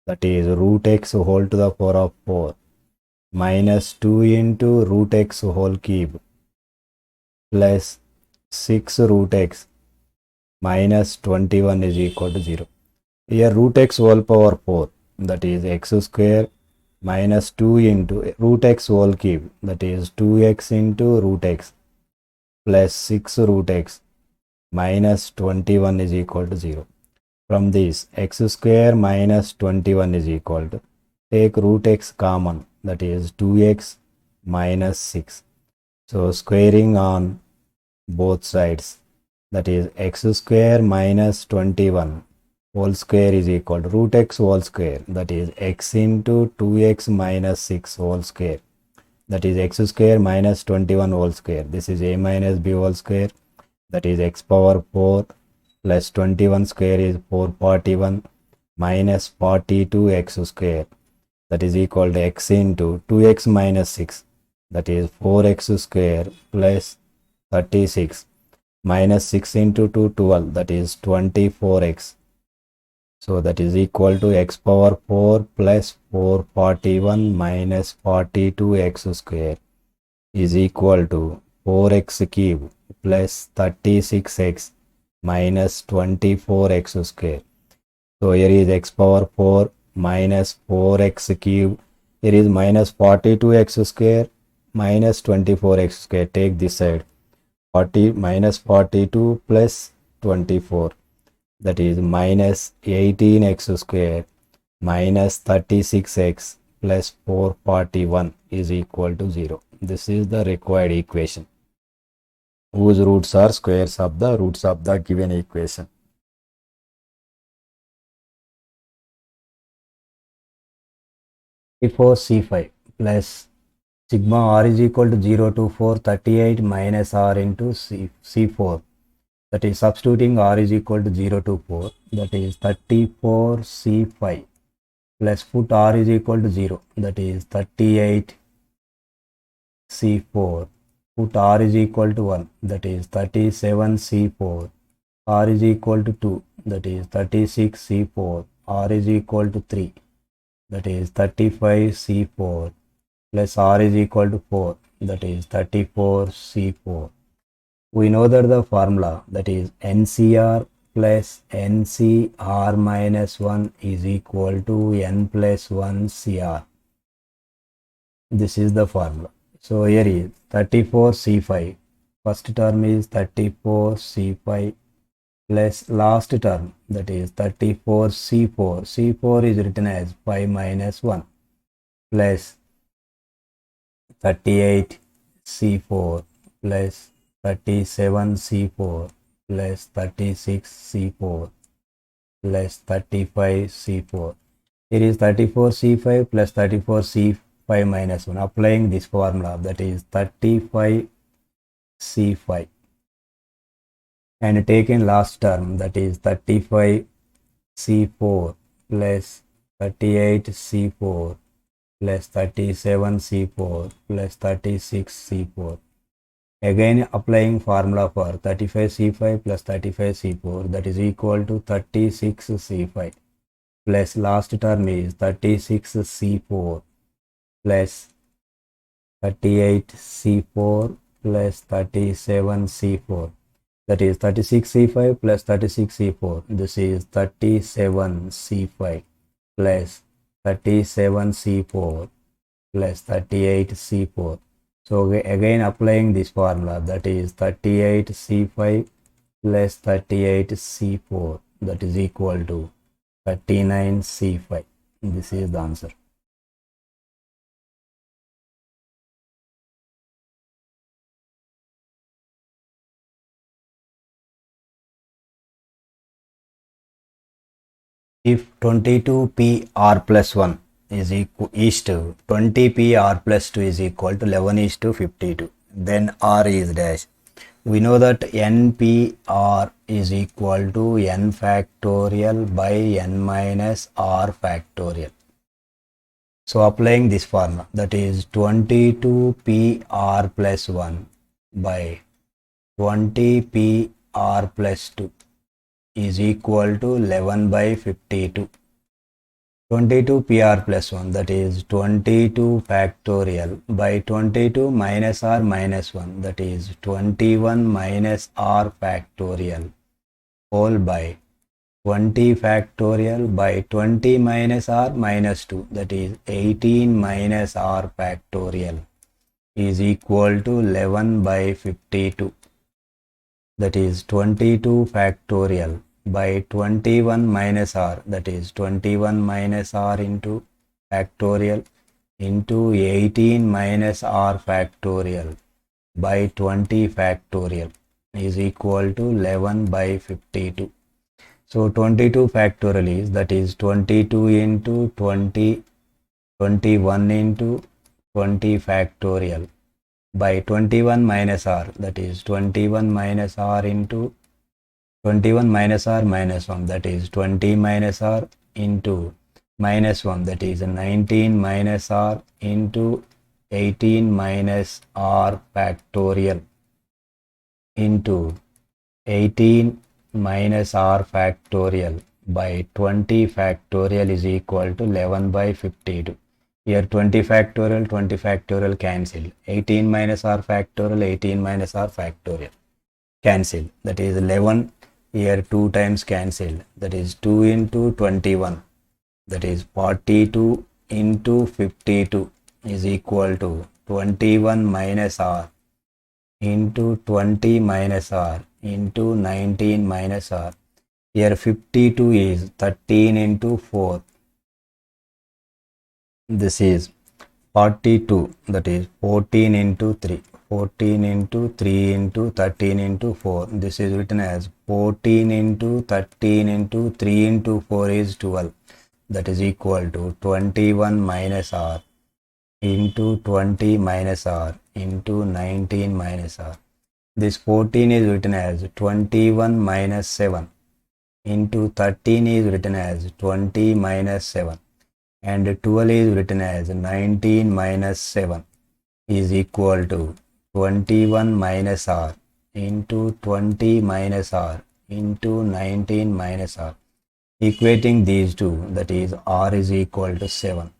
that is root x whole to the power of 4 minus 2 into root x whole cube plus 6 root x minus 21 is equal to 0. Here root x whole power 4, that is x square minus 2 into root x whole cube, that is 2x into root x plus 6 root x minus 21 is equal to 0. From this, x square minus 21 is equal to, take root x common, that is 2x minus 6. So squaring on both sides, that is x square minus 21 whole square is equal to root x whole square, that is x into 2x minus 6 whole square, that is x square minus 21 whole square. This is a minus b whole square, that is x power 4 plus 21 square is 441 minus 42x square, that is equal to x into 2x minus 6, that is 4x square plus 36 minus 6 into 2 12, that is 24x. So that is equal to x power 4 plus 441 minus 42x square is equal to 4x cube plus 36x minus 24x square. So here is x power 4 minus 4x cube. Here is minus 42x square minus 24x square. Take this side. 40 minus 42 plus 24, that is minus 18x square minus 36x plus 441 is equal to 0. This is the required equation, whose roots are squares of the roots of the given equation. C4C5 plus sigma r is equal to 0 to 438 minus r into C4, that is substituting r is equal to 0 to 4, that is 34C5 plus put r is equal to 0, that is 38C4, put r is equal to 1, that is 37C4, r is equal to 2, that is 36C4, r is equal to 3, that is 35C4 plus r is equal to 4, that is 34C4. We know that the formula, that is NCR plus NCR minus 1 is equal to N plus 1 CR. This is the formula. So here is 34C5. First term is 34C5 plus last term, that is 34C4. C4 is written as 5 minus 1 plus 38C4 plus 37C4 plus 36C4 plus 35C4. It is 34C5 plus 34C5 minus 1. Applying this formula, that is 35C5, and taking last term, that is 35C4 plus 38C4 plus 37C4 plus 36C4. Again applying formula for 35C5 plus 35C4, that is equal to 36C5 plus last term is 36C4 plus 38C4 plus 37C4, that is 36C5 plus 36C4. This is 37C5 plus 37C4 plus 38C4. So again applying this formula, that is 38C5 plus 38C4, that is equal to 39C5. This is the answer. If 22PR plus 1 is to 20PR plus 2 is equal to 11:52, then R is dash. We know that NPR is equal to n factorial by n minus r factorial. So applying this formula, that is 22PR plus 1 by 20PR plus 2 is equal to 11 by 52. 22PR plus 1, that is 22 factorial by 22 minus r minus 1, that is 21 minus r factorial whole by 20 factorial by 20 minus r minus 2, that is 18 minus r factorial is equal to 11 by 52. That is 22 factorial by 21 minus r, that is 21 minus r into factorial into 18 minus r factorial by 20 factorial is equal to 11 by 52. So 22 factorial is, that is 22 into 20, 21 into 20 factorial by 21 minus r, that is 21 minus r into 21 minus r minus 1, that is 20 minus r into minus 1, that is 19 minus r into 18 minus r factorial into 18 minus r factorial by 20 factorial is equal to 11 by 52. Here 20 factorial cancel. 18 minus r factorial, 18 minus r factorial cancel. That is 11. Here 2 times cancelled. That is 2 into 21. That is 42 into 52 is equal to 21 minus r into 20 minus r into 19 minus r. Here 52 is 13 into 4. This is 42, that is 14 into 3. 14 into 3 into 13 into 4. This is written as 14 into 13 into 3 into 4 is 12. That is equal to 21 minus r into 20 minus r into 19 minus r. This 14 is written as 21 minus 7 into 13 is written as 20 minus 7 and 12 is written as 19 minus 7 is equal to 21 minus r into 20 minus r into 19 minus r. Equating these two, that is r is equal to 7.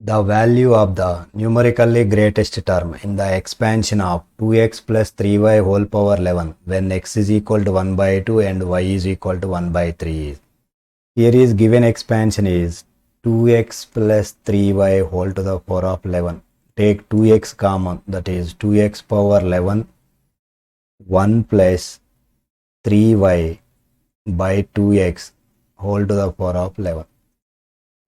The value of the numerically greatest term in the expansion of 2x plus 3y whole power 11 when x is equal to 1 by 2 and y is equal to 1 by 3 is. Here is given expansion is 2x plus 3y whole to the power of 11. Take 2x common, that is 2x power 11, 1 plus 3y by 2x whole to the power of 11.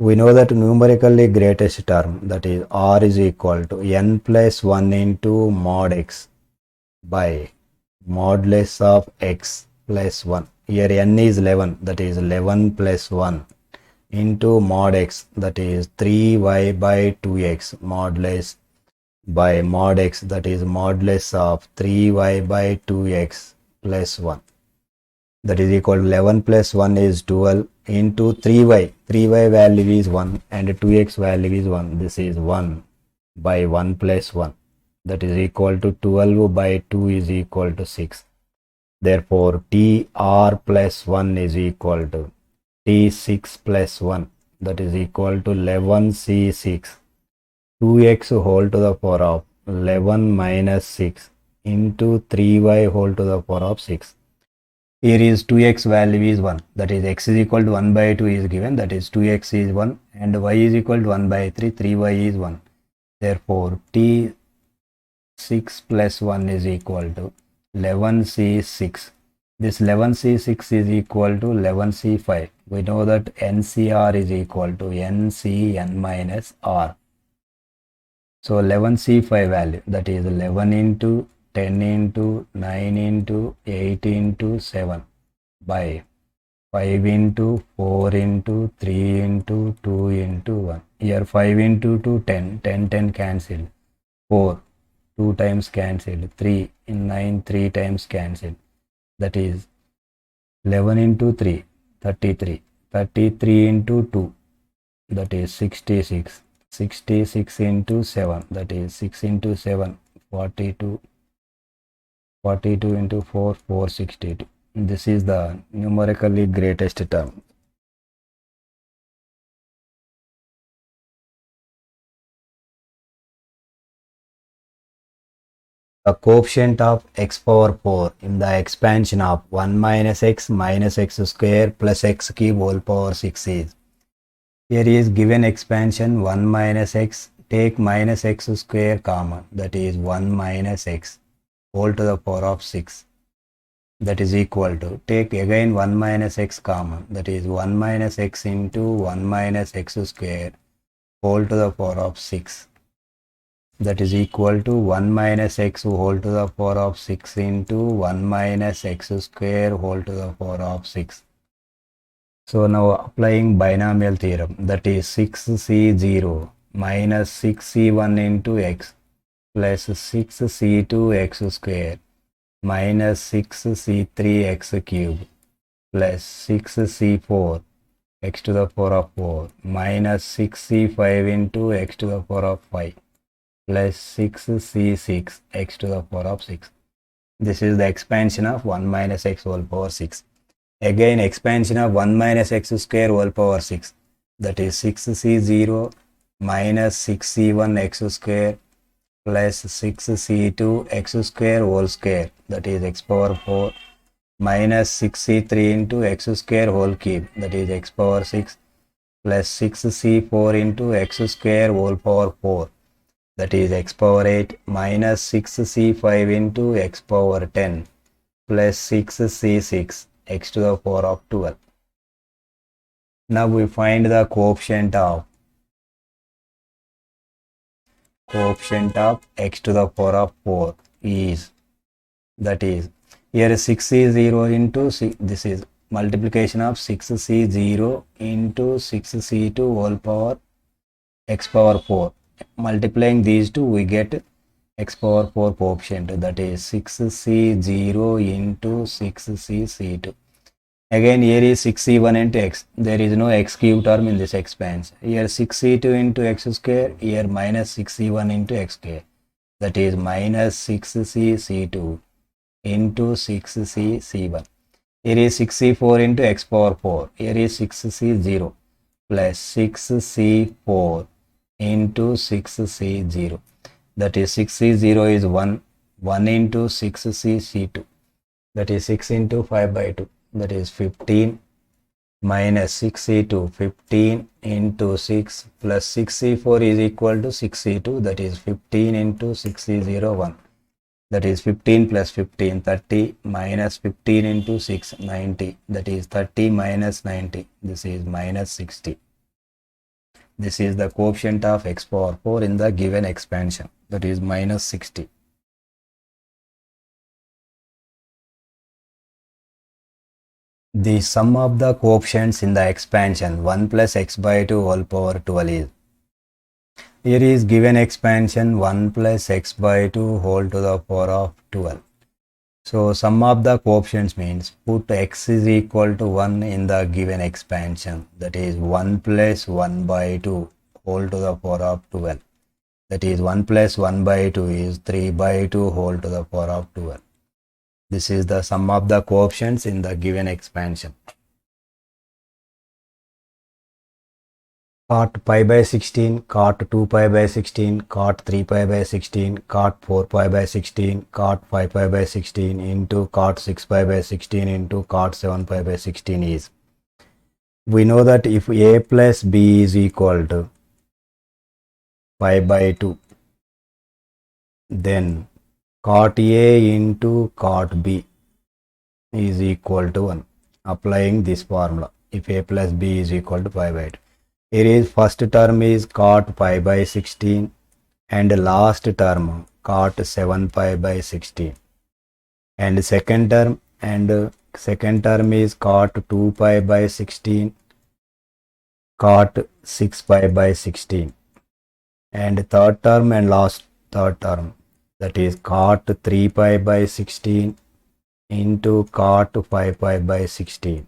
We know that numerically greatest term, that is r is equal to n plus 1 into mod x by modulus of x plus 1. Here n is 11, that is 11 plus 1 into mod x, that is 3y by 2x modulus by mod x, that is modulus of 3y by 2x plus 1. That is equal to 11 plus 1 is 12 into 3y. 3y value is 1 and 2x value is 1. This is 1 by 1 plus 1. That is equal to 12 by 2 is equal to 6. Therefore, TR plus 1 is equal to T6 plus 1. That is equal to 11C6. 2x whole to the power of 11 minus 6 into 3y whole to the power of 6. Here is 2x value is 1, that is x is equal to 1 by 2 is given, that is 2x is 1 and y is equal to 1 by 3, 3y is 1. Therefore, T6 plus 1 is equal to 11C6. This 11C6 is equal to 11C5. We know that NCR is equal to NCN minus R. So 11C5 value, that is 11 into 10 into 9 into 8 into 7 by 5 into 4 into 3 into 2 into 1. Here 5 into 2, 10. 10, 10 cancel. 4, 2 times cancel. 3 in 9, 3 times cancel. That is 11 into 3, 33. 33 into 2, that is 66. 66 into 7, that is 6 into 7, 42. 42 into 4, 462. This is the numerically greatest term. The coefficient of x power 4 in the expansion of 1 minus x square plus x cube whole power 6 is. Here is given expansion 1 minus x, take minus x square common, that is 1 minus x whole to the power of 6. That is equal to, take again 1 minus x common, that is 1 minus x into 1 minus x square whole to the power of 6. That is equal to 1 minus x whole to the power of 6 into 1 minus x square whole to the power of 6. So now applying binomial theorem, that is 6c0 minus 6c1 into x plus 6c2 x square minus 6c3 x cube plus 6c4 x to the power of 4 minus 6c5 into x to the power of 5 plus 6c6 x to the power of 6. This is the expansion of 1 minus x whole power 6. Again expansion of 1 minus x square whole power 6, that is 6c0 minus 6c1 x square plus 6c2 x square whole square, that is x power 4 minus 6c3 into x square whole cube, that is x power 6 plus 6c4 into x square whole power 4, that is x power 8 minus 6c5 into x power 10 plus 6c6 x to the power of 12. Now we find the coefficient of x to the power of 4 is, that is, here 6c0 into 6, this is multiplication of 6c0 into 6c2 whole power x power 4. Multiplying these two we get x power 4 coefficient, that is 6c0 into 6c2. Again here is 6c1 into x, there is no x cube term in this expansion. Here 6c2 into x square, here minus 6c1 into x square, that is minus 6cc2 into 6cc1. Here is 6c4 into x power 4, here is 6c0 plus 6c4 into 6c0, that is 6c0 is 1, 1 into 6cc2, that is 6 into 5 by 2, that is 15 minus 6c2, 15 into 6 plus 6c4 is equal to 6c2, that is 15 into 6c0, 1, that is 15 plus 15, 30 minus 15 into 6, 90, that is 30 minus 90, this is minus 60. This is the coefficient of x power 4 in the given expansion, that is minus 60. The sum of the coefficients in the expansion 1 plus x by 2 whole power 12 is. Here is given expansion 1 plus x by 2 whole to the power of 12. So sum of the coefficients means put x is equal to 1 in the given expansion, that is 1 plus 1 by 2 whole to the power of 12. That is 1 plus 1 by 2 is 3 by 2 whole to the power of 12. This is the sum of the coefficients in the given expansion. Cot pi by 16, cot 2 pi by 16, cot 3 pi by 16, cot 4 pi by 16, cot 5 pi by 16 into cot 6 pi by 16 into cot 7 pi by 16 is. We know that if a plus b is equal to pi by 2, then cot A into cot B is equal to 1. Applying this formula, if A plus B is equal to pi by 2. Here is first term is cot pi by 16 and last term cot 7 pi by 16. And second term and second term is cot 2 pi by 16, cot 6 pi by 16, and third term and last third term, that is cot 3 pi by 16 into cot 5 pi by 16,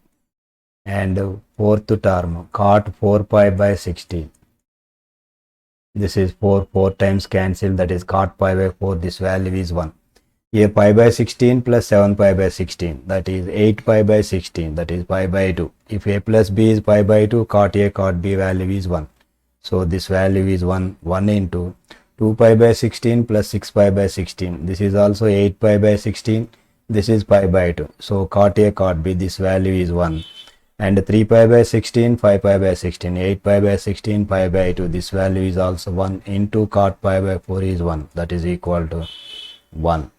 and fourth term cot 4 pi by 16. This is 4 times cancel, that is cot pi by 4, this value is 1. Here pi by 16 plus 7 pi by 16, that is 8 pi by 16, that is pi by 2. If a plus b is pi by 2, cot a cot b value is 1. So this value is 1 into 2 pi by 16 plus 6 pi by 16. This is also 8 pi by 16. This is pi by 2. So cot a cot b, this value is 1. And 3 pi by 16, 5 pi by 16, 8 pi by 16, pi by 2. This value is also 1 into cot pi by 4 is 1. That is equal to 1.